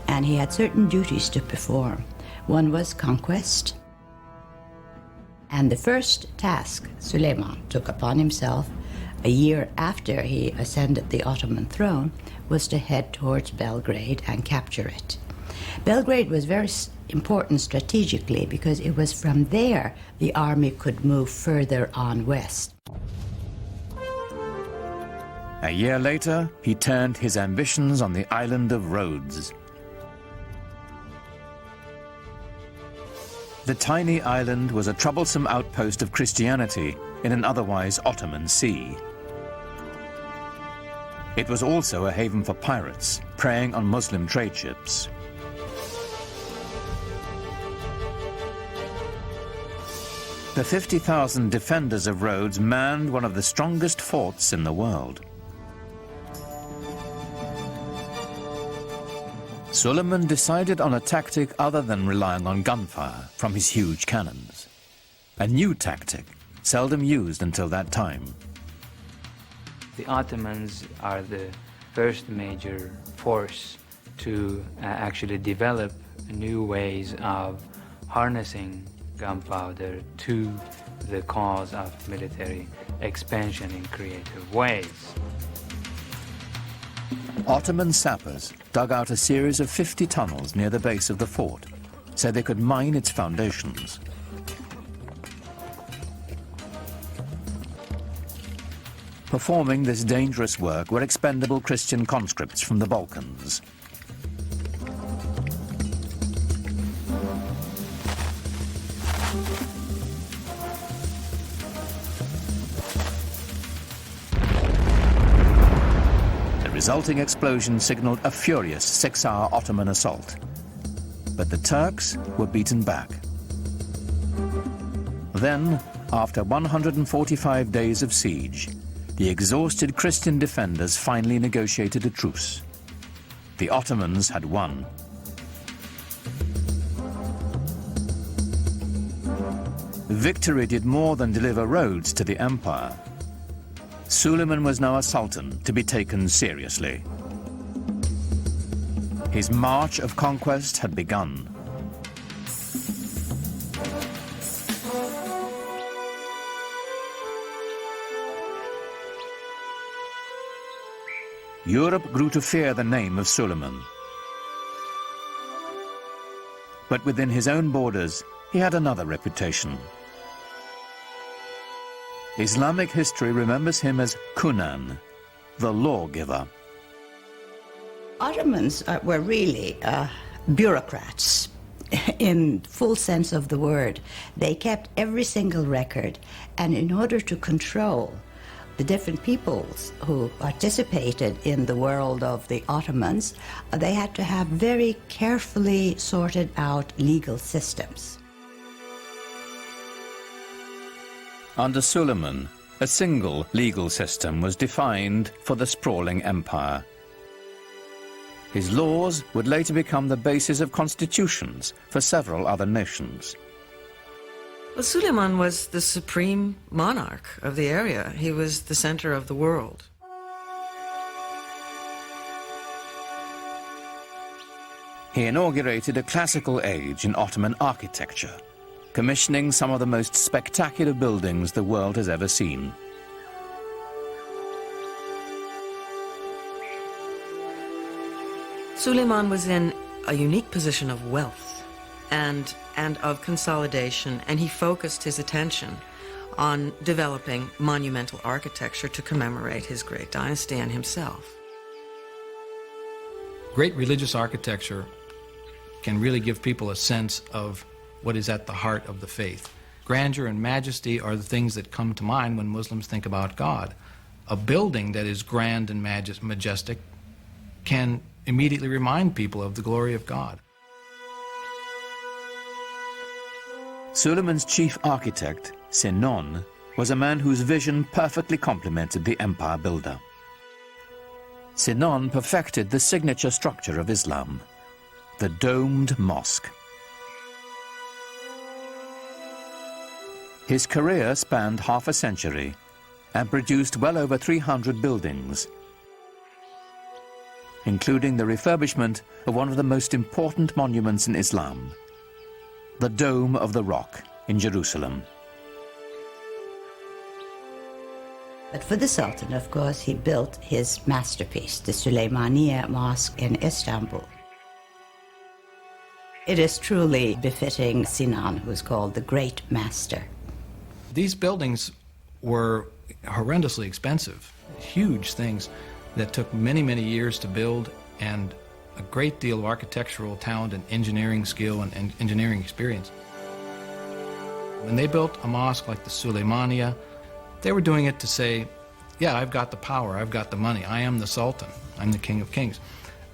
[SPEAKER 9] and he had certain duties to perform. One was conquest, and the first task Suleiman took upon himself a year after he ascended the Ottoman throne was to head towards Belgrade and capture it. Belgrade was very important strategically because it was from there the army could move further on west.
[SPEAKER 1] A year later, he turned his ambitions on the island of Rhodes. The tiny island was a troublesome outpost of Christianity in an otherwise Ottoman sea. It was also a haven for pirates, preying on Muslim trade ships. The 50,000 defenders of Rhodes manned one of the strongest forts in the world. Suleiman decided on a tactic other than relying on gunfire from his huge cannons. A new tactic, seldom used until that time.
[SPEAKER 8] The Ottomans are the first major force to actually develop new ways of harnessing gunpowder to the cause of military expansion in creative ways.
[SPEAKER 1] Ottoman sappers dug out a series of 50 tunnels near the base of the fort so they could mine its foundations. Performing this dangerous work were expendable Christian conscripts from the Balkans. The resulting explosion signaled a furious 6-hour Ottoman assault. But the Turks were beaten back. Then, after 145 days of siege, the exhausted Christian defenders finally negotiated a truce. The Ottomans had won. Victory did more than deliver Rhodes to the empire. Suleiman was now a sultan to be taken seriously. His march of conquest had begun. Europe grew to fear the name of Suleiman. But within his own borders, he had another reputation. Islamic history remembers him as Kunan, the lawgiver.
[SPEAKER 9] Ottomans were really bureaucrats in full sense of the word. They kept every single record, and in order to control the different peoples who participated in the world of the Ottomans, they had to have very carefully sorted out legal systems.
[SPEAKER 1] Under Suleiman, a single legal system was defined for the sprawling empire. His laws would later become the basis of constitutions for several other nations.
[SPEAKER 10] Well, Suleiman was the supreme monarch of the area. He was the center of the world.
[SPEAKER 1] He inaugurated a classical age in Ottoman architecture, commissioning some of the most spectacular buildings the world has ever seen.
[SPEAKER 10] Suleiman was in a unique position of wealth and of consolidation, and he focused his attention on developing monumental architecture to commemorate his great dynasty and himself.
[SPEAKER 3] Great religious architecture can really give people a sense of what is at the heart of the faith. Grandeur and majesty are the things that come to mind when Muslims think about God. A building that is grand and majestic can immediately remind people of the glory of God.
[SPEAKER 1] Suleiman's chief architect, Sinon, was a man whose vision perfectly complemented the empire builder. Sinon perfected the signature structure of Islam, the domed mosque. His career spanned half a century and produced well over 300 buildings, including the refurbishment of one of the most important monuments in Islam, the Dome of the Rock in Jerusalem.
[SPEAKER 9] But for the Sultan, of course, he built his masterpiece, the Süleymaniye Mosque in Istanbul. It is truly befitting Sinan, who's called the Great Master.
[SPEAKER 3] These buildings were horrendously expensive, huge things that took many, many years to build, and a great deal of architectural talent and engineering skill and engineering experience. When they built a mosque like the Süleymaniye, they were doing it to say, yeah, I've got the power, I've got the money, I am the Sultan, I'm the King of Kings.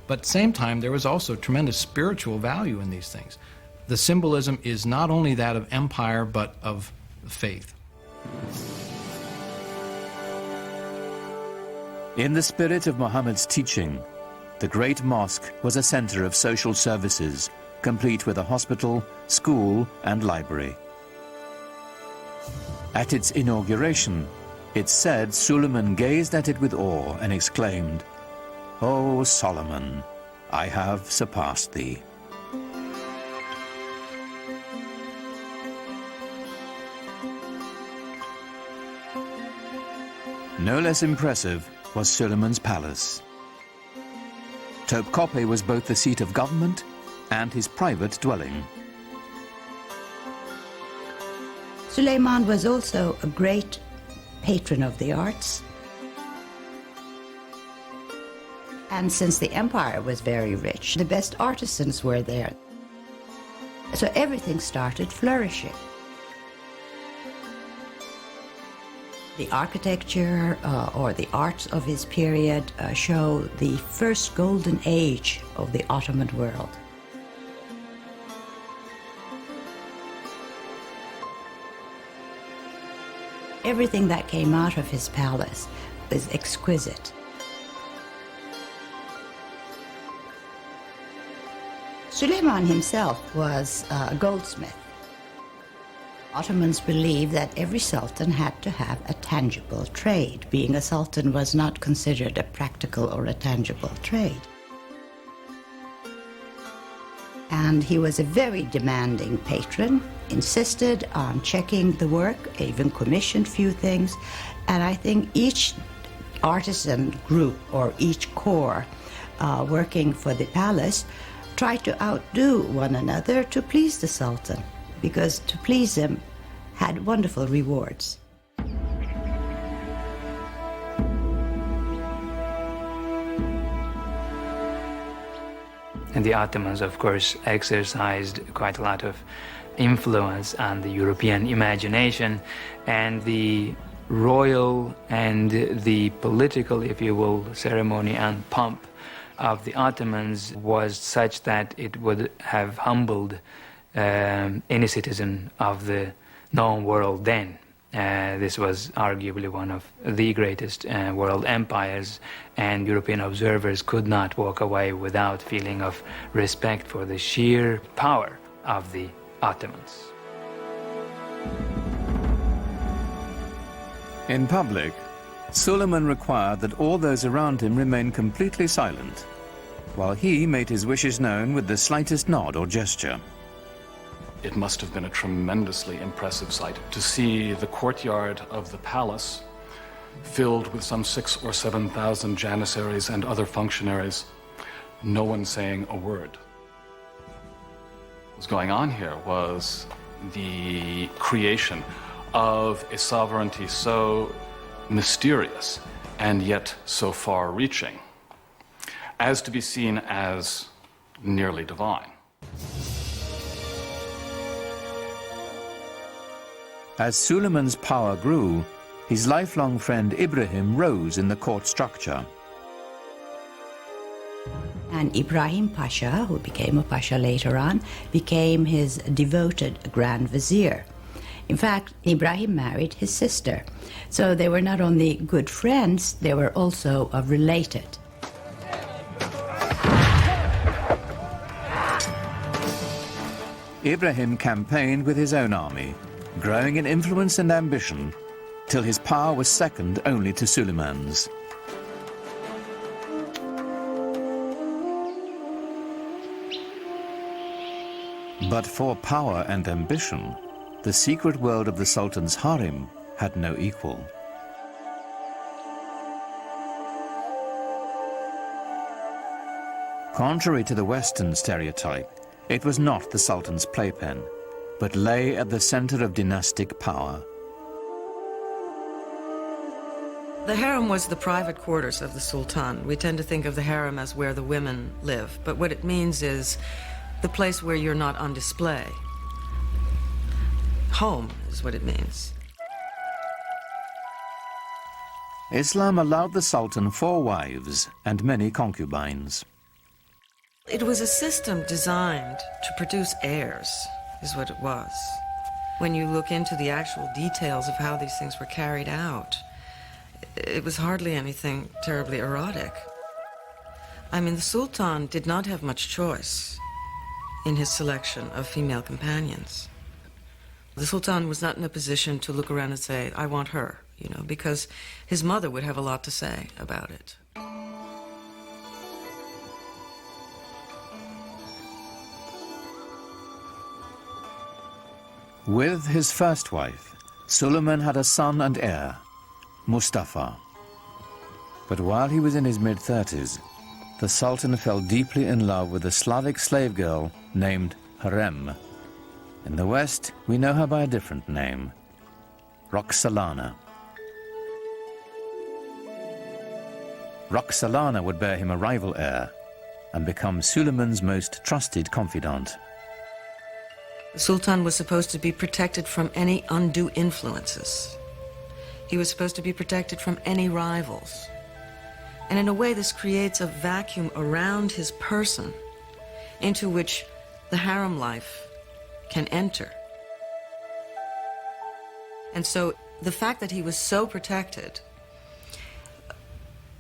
[SPEAKER 3] But at the same time, there was also tremendous spiritual value in these things. The symbolism is not only that of empire, but of faith.
[SPEAKER 1] In the spirit of Muhammad's teaching, the Great Mosque was a center of social services, complete with a hospital, school, and library. At its inauguration, it's said Suleiman gazed at it with awe and exclaimed, "O Solomon, I have surpassed thee." No less impressive was Suleiman's palace. Topkapi was both the seat of government and his private dwelling.
[SPEAKER 9] Suleiman was also a great patron of the arts. And since the empire was very rich, the best artisans were there. So everything started flourishing. The architecture or the arts of his period show the first golden age of the Ottoman world. Everything that came out of his palace was exquisite. Suleiman himself was a goldsmith. Ottomans believed that every sultan had to have a tangible trade. Being a sultan was not considered a practical or a tangible trade. And he was a very demanding patron, insisted on checking the work, even commissioned few things. And I think each artisan group or each corps working for the palace tried to outdo one another to please the Sultan, because to please him had wonderful rewards.
[SPEAKER 8] And the Ottomans, of course, exercised quite a lot of influence on the European imagination, and the royal and the political, if you will, ceremony and pomp of the Ottomans was such that it would have humbled any citizen of the known world then. This was arguably one of the greatest world empires, and European observers could not walk away without feeling of respect for the sheer power of the Ottomans.
[SPEAKER 1] In public, Suleiman required that all those around him remain completely silent, while he made his wishes known with the slightest nod or gesture.
[SPEAKER 11] It must have been a tremendously impressive sight to see the courtyard of the palace filled with some 6,000 or 7,000 janissaries and other functionaries, no one saying a word. What was going on here was the creation of a sovereignty so mysterious and yet so far-reaching as to be seen as nearly divine.
[SPEAKER 1] As Suleiman's power grew, his lifelong friend Ibrahim rose in the court structure.
[SPEAKER 9] And Ibrahim Pasha, who became a Pasha later on, became his devoted Grand Vizier. In fact, Ibrahim married his sister. So they were not only good friends, they were also related.
[SPEAKER 1] Ibrahim campaigned with his own army, growing in influence and ambition, till his power was second only to Suleiman's. But for power and ambition, the secret world of the Sultan's harem had no equal. Contrary to the Western stereotype, it was not the Sultan's playpen, but lay at the center of dynastic power.
[SPEAKER 10] The harem was the private quarters of the Sultan. We tend to think of the harem as where the women live, but what it means is the place where you're not on display. Home is what it means.
[SPEAKER 1] Islam allowed the Sultan 4 wives and many concubines.
[SPEAKER 10] It was a system designed to produce heirs, is what it was. When you look into the actual details of how these things were carried out, it was hardly anything terribly erotic. I mean, the Sultan did not have much choice in his selection of female companions. The Sultan was not in a position to look around and say, I want her, you know, because his mother would have a lot to say about it.
[SPEAKER 1] With his first wife, Suleiman had a son and heir, Mustafa. But while he was in his mid-30s, the Sultan fell deeply in love with a Slavic slave girl named Harem. In the West, we know her by a different name, Roxolana. Roxolana would bear him a rival heir and become Suleiman's most trusted confidant.
[SPEAKER 10] The Sultan was supposed to be protected from any undue influences. He was supposed to be protected from any rivals. And in a way, this creates a vacuum around his person into which the harem life can enter. And so the fact that he was so protected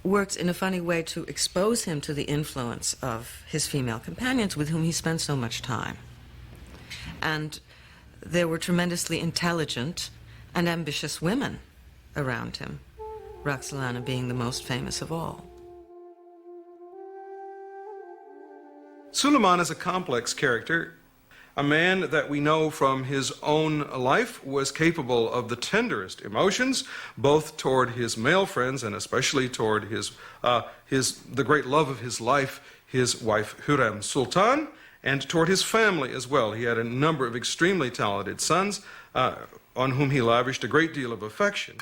[SPEAKER 10] works in a funny way to expose him to the influence of his female companions with whom he spent so much time. And there were tremendously intelligent and ambitious women around him, Roxolana being the most famous of all.
[SPEAKER 7] Suleiman is a complex character, a man that we know from his own life was capable of the tenderest emotions, both toward his male friends and especially toward the great love of his life, his wife Hürrem Sultan, and toward his family as well. He had a number of extremely talented sons on whom he lavished a great deal of affection.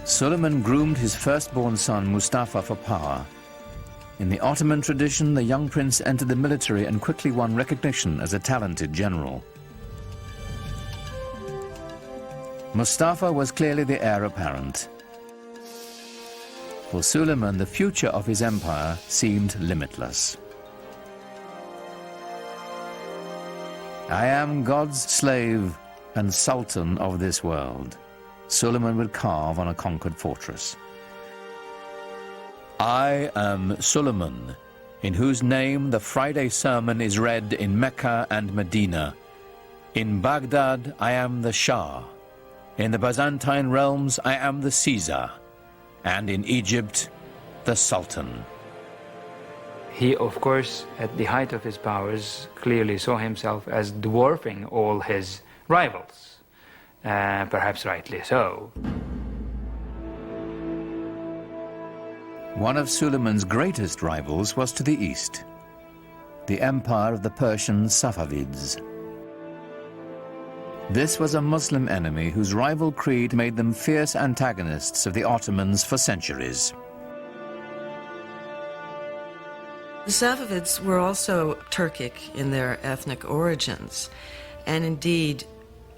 [SPEAKER 1] Suleiman groomed his firstborn son Mustafa for power. In the Ottoman tradition, the young prince entered the military and quickly won recognition as a talented general. Mustafa was clearly the heir apparent. For Suleiman, the future of his empire seemed limitless. I am God's slave and sultan of this world, Suleiman would carve on a conquered fortress. I am Suleiman, in whose name the Friday sermon is read in Mecca and Medina. In Baghdad, I am the Shah. In the Byzantine realms, I am the Caesar. And in Egypt, the Sultan.
[SPEAKER 8] He, of course, at the height of his powers, clearly saw himself as dwarfing all his rivals, perhaps rightly so.
[SPEAKER 1] One of Suleiman's greatest rivals was to the east, the empire of the Persian Safavids. This was a Muslim enemy whose rival creed made them fierce antagonists of the Ottomans for centuries.
[SPEAKER 10] The Safavids were also Turkic in their ethnic origins, and indeed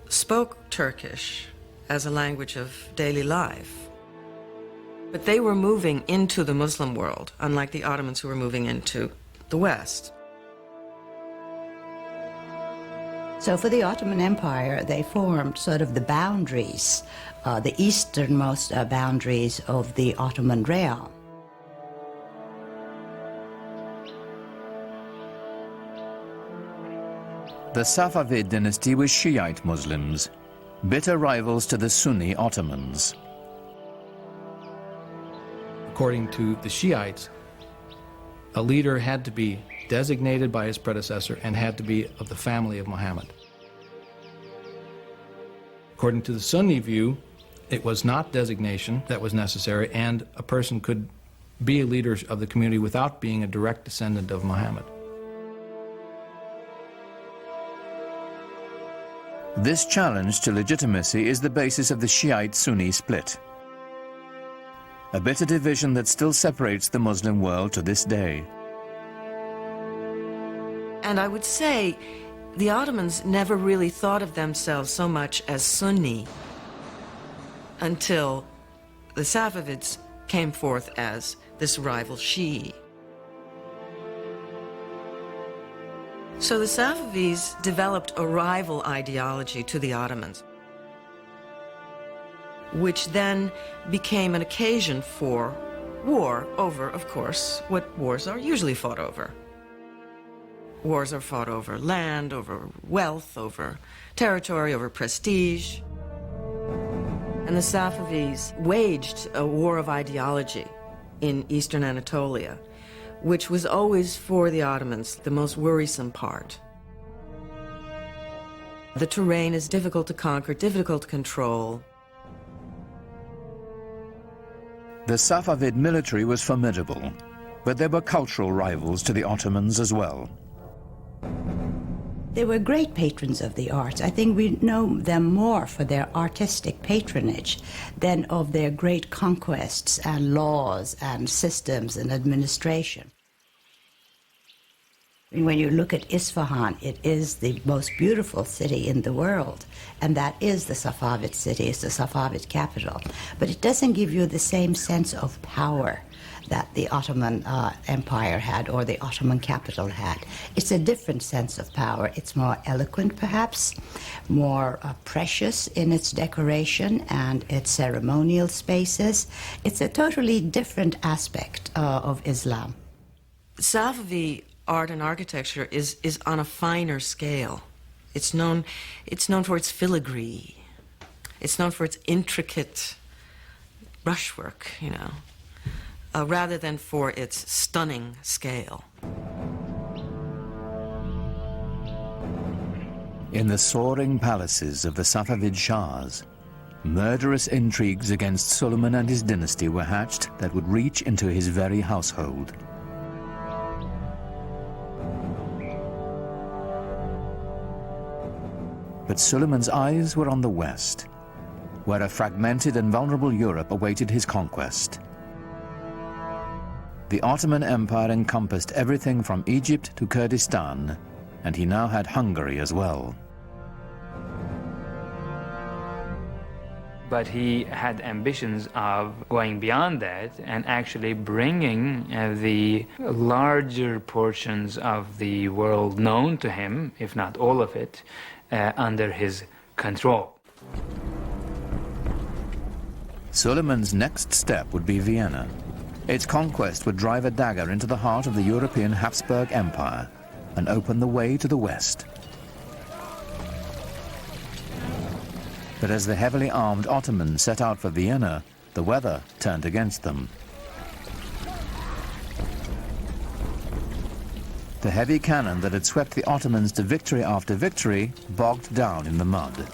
[SPEAKER 10] spoke Turkish as a language of daily life. But they were moving into the Muslim world, unlike the Ottomans who were moving into the West.
[SPEAKER 9] So for the Ottoman Empire, they formed sort of the boundaries, the easternmost boundaries of the Ottoman realm.
[SPEAKER 1] The Safavid dynasty was Shiite Muslims, bitter rivals to the Sunni Ottomans.
[SPEAKER 12] According to the Shiites, a leader had to be designated by his predecessor and had to be of the family of Muhammad. According to the Sunni view, it was not designation that was necessary, and a person could be a leader of the community without being a direct descendant of Muhammad.
[SPEAKER 1] This challenge to legitimacy is the basis of the Shiite-Sunni split, a bitter division that still separates the Muslim world to this day.
[SPEAKER 10] And I would say the Ottomans never really thought of themselves so much as Sunni until the Safavids came forth as this rival Shi'i. So the Safavids developed a rival ideology to the Ottomans, which then became an occasion for war over, of course, what wars are usually fought over. Wars are fought over land, over wealth, over territory, over prestige. And the Safavids waged a war of ideology in eastern Anatolia, which was always for the Ottomans the most worrisome part. The terrain is difficult to conquer, difficult to control.
[SPEAKER 1] The Safavid military was formidable, but there were cultural rivals to the Ottomans as well.
[SPEAKER 9] They were great patrons of the arts. I think we know them more for their artistic patronage than of their great conquests and laws and systems and administration. When you look at Isfahan, it is the most beautiful city in the world, and that is the Safavid city, it's the Safavid capital. But it doesn't give you the same sense of power that the Ottoman Empire had or the Ottoman capital had. It's a different sense of power. It's more eloquent, perhaps, more precious in its decoration and its ceremonial spaces. It's a totally different aspect of Islam.
[SPEAKER 10] Safavi art and architecture is on a finer scale. It's known for its filigree. It's known for its intricate brushwork, you know, rather than for its stunning scale.
[SPEAKER 1] In the soaring palaces of the Safavid Shahs, murderous intrigues against Suleiman and his dynasty were hatched that would reach into his very household. But Suleiman's eyes were on the west, where a fragmented and vulnerable Europe awaited his conquest. The Ottoman Empire encompassed everything from Egypt to Kurdistan, and he now had Hungary as well.
[SPEAKER 8] But he had ambitions of going beyond that and actually bringing the larger portions of the world known to him, if not all of it, under his control.
[SPEAKER 1] Suleiman's next step would be Vienna. Its conquest would drive a dagger into the heart of the European Habsburg Empire and open the way to the West. But as the heavily armed Ottomans set out for Vienna, the weather turned against them. The heavy cannon that had swept the Ottomans to victory after victory bogged down in the mud.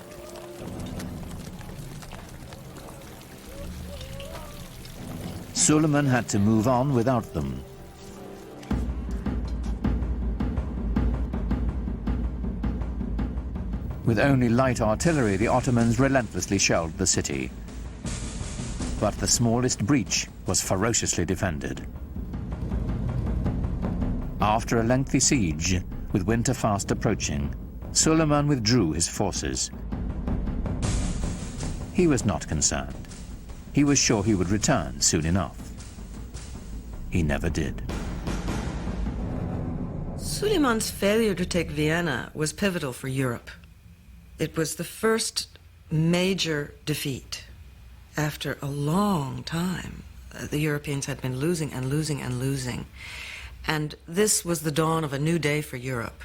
[SPEAKER 1] Suleiman had to move on without them. With only light artillery, the Ottomans relentlessly shelled the city. But the smallest breach was ferociously defended. After a lengthy siege, with winter fast approaching, Suleiman withdrew his forces. He was not concerned. He was sure he would return soon enough. He never did.
[SPEAKER 10] Suleiman's failure to take Vienna was pivotal for Europe. It was the first major defeat after a long time. The Europeans had been losing and losing and losing. And this was the dawn of a new day for Europe.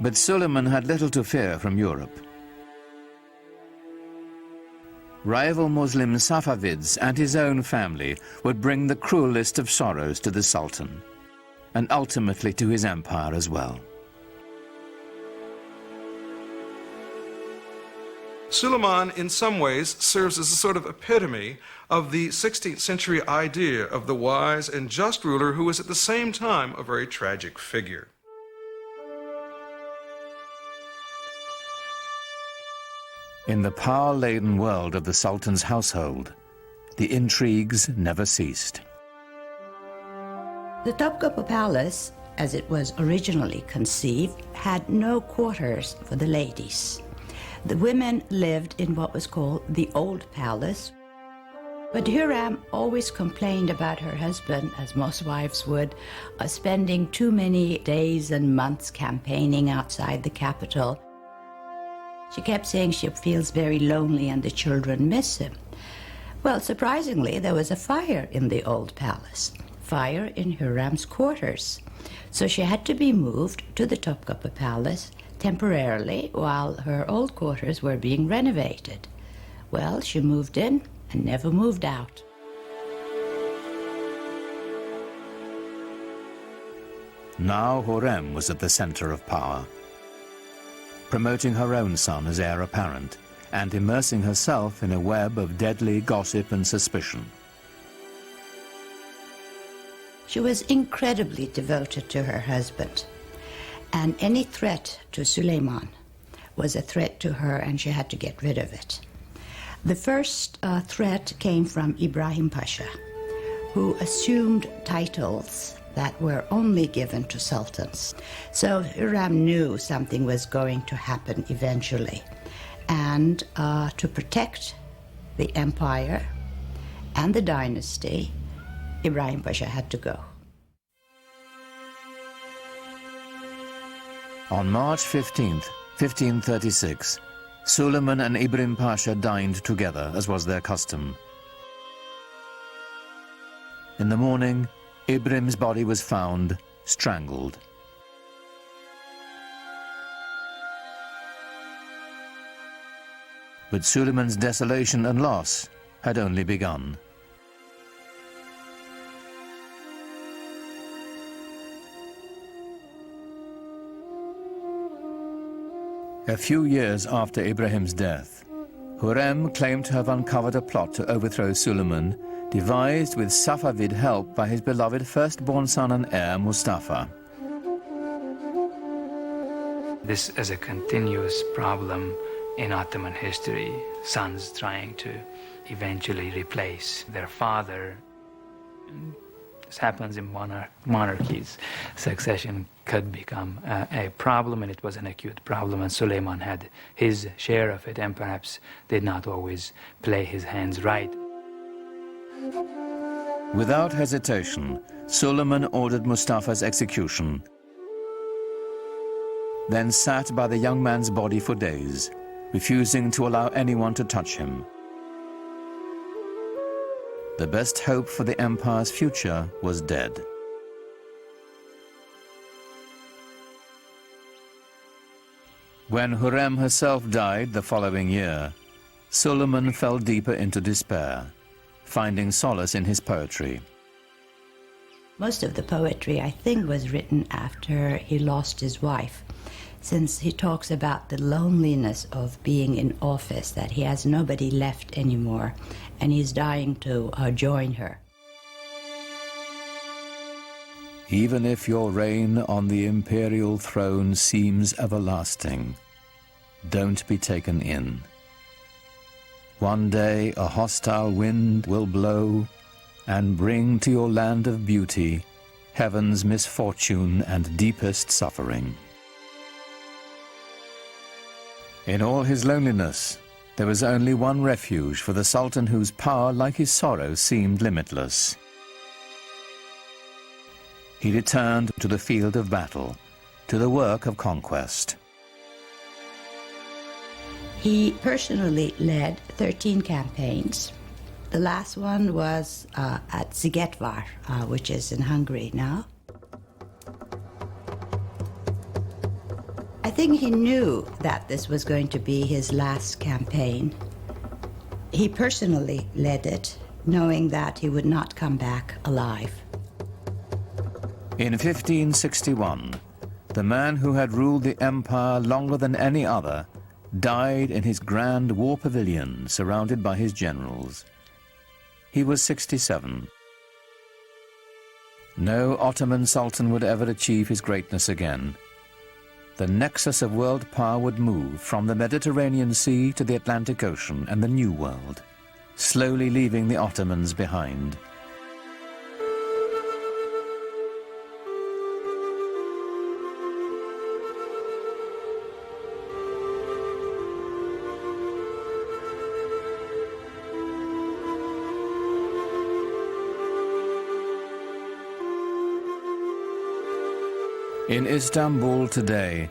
[SPEAKER 1] But Suleiman had little to fear from Europe. Rival Muslim Safavids and his own family would bring the cruelest of sorrows to the Sultan, and ultimately to his empire as well.
[SPEAKER 7] Suleiman, in some ways, serves as a sort of epitome of the 16th century idea of the wise and just ruler who was at the same time a very tragic figure.
[SPEAKER 1] In the power-laden world of the Sultan's household, the intrigues never ceased.
[SPEAKER 9] The Topkapi Palace, as it was originally conceived, had no quarters for the ladies. The women lived in what was called the Old Palace. But Hürrem always complained about her husband, as most wives would, spending too many days and months campaigning outside the capital. She kept saying she feels very lonely and the children miss him. Well, surprisingly, there was a fire in the Old Palace, fire in Hürrem's quarters. So she had to be moved to the Topkapi Palace temporarily while her old quarters were being renovated. Well, she moved in and never moved out.
[SPEAKER 1] Now Hürrem was at the center of power, promoting her own son as heir apparent and immersing herself in a web of deadly gossip and suspicion.
[SPEAKER 9] She was incredibly devoted to her husband, and any threat to Suleiman was a threat to her, and she had to get rid of it. The first threat came from Ibrahim Pasha, who assumed titles that were only given to sultans. So Hürrem knew something was going to happen eventually, and to protect the empire and the dynasty, Ibrahim Pasha had to go.
[SPEAKER 1] On March 15th, 1536, Suleiman and Ibrahim Pasha dined together, as was their custom. In the morning, Ibrahim's body was found strangled. But Suleiman's desolation and loss had only begun. A few years after Ibrahim's death, Hürrem claimed to have uncovered a plot to overthrow Suleiman, devised with Safavid help by his beloved firstborn son and heir, Mustafa.
[SPEAKER 8] This is a continuous problem in Ottoman history, sons trying to eventually replace their father. This happens in monarchies. Succession could become a problem, and it was an acute problem, and Suleiman had his share of it and perhaps did not always play his hands right.
[SPEAKER 1] Without hesitation, Suleiman ordered Mustafa's execution, then sat by the young man's body for days, refusing to allow anyone to touch him. The best hope for the empire's future was dead. When Hurrem herself died the following year, Suleiman fell deeper into despair, finding solace in his poetry.
[SPEAKER 9] Most of the poetry, I think, was written after he lost his wife, since he talks about the loneliness of being in office, that he has nobody left anymore, and he's dying to join her.
[SPEAKER 1] Even if your reign on the imperial throne seems everlasting, don't be taken in. One day a hostile wind will blow and bring to your land of beauty heaven's misfortune and deepest suffering. In all his loneliness, there was only one refuge for the Sultan whose power, like his sorrow, seemed limitless. He returned to the field of battle, to the work of conquest.
[SPEAKER 9] He personally led 13 campaigns. The last one was at Szigetvar, which is in Hungary now. I think he knew that this was going to be his last campaign. He personally led it, knowing that he would not come back alive.
[SPEAKER 1] In 1561, the man who had ruled the empire longer than any other died in his grand war pavilion, surrounded by his generals. He was 67. No Ottoman Sultan would ever achieve his greatness again. The nexus of world power would move from the Mediterranean Sea to the Atlantic Ocean and the New World, slowly leaving the Ottomans behind. In Istanbul today,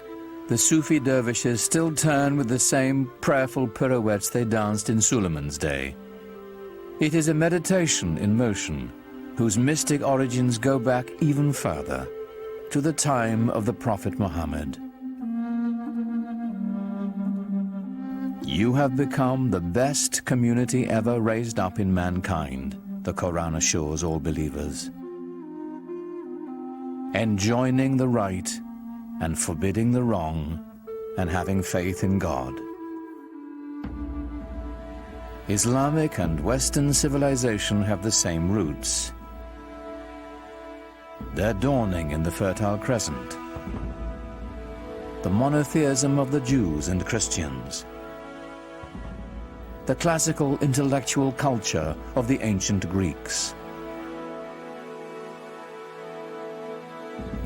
[SPEAKER 1] the Sufi dervishes still turn with the same prayerful pirouettes they danced in Suleiman's day. It is a meditation in motion, whose mystic origins go back even further, to the time of the Prophet Muhammad. You have become the best community ever raised up in mankind, the Quran assures all believers. Enjoining the right and forbidding the wrong, and having faith in God. Islamic and Western civilization have the same roots. They're dawning in the Fertile Crescent. The monotheism of the Jews and Christians. The classical intellectual culture of the ancient Greeks.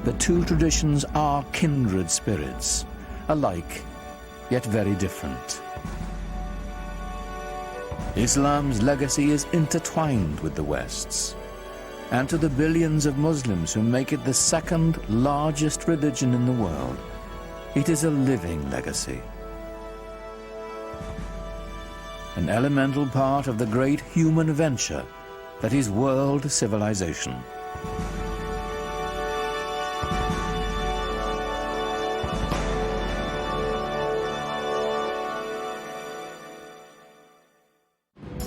[SPEAKER 1] The two traditions are kindred spirits, alike, yet very different. Islam's legacy is intertwined with the West's, and to the billions of Muslims who make it the second largest religion in the world, it is a living legacy. An elemental part of the great human venture that is world civilization.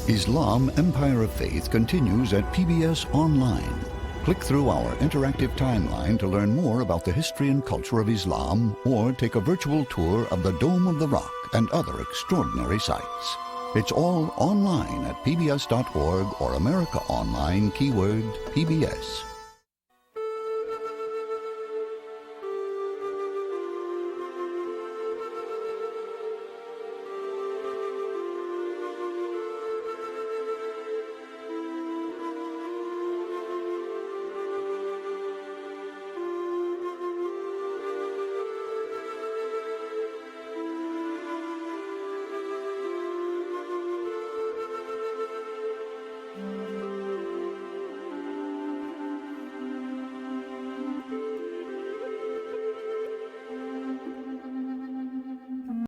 [SPEAKER 13] Islam Empire of Faith continues at PBS Online. Click through our interactive timeline to learn more about the history and culture of Islam, or take a virtual tour of the Dome of the Rock and other extraordinary sites. It's all online at pbs.org or America Online, keyword PBS.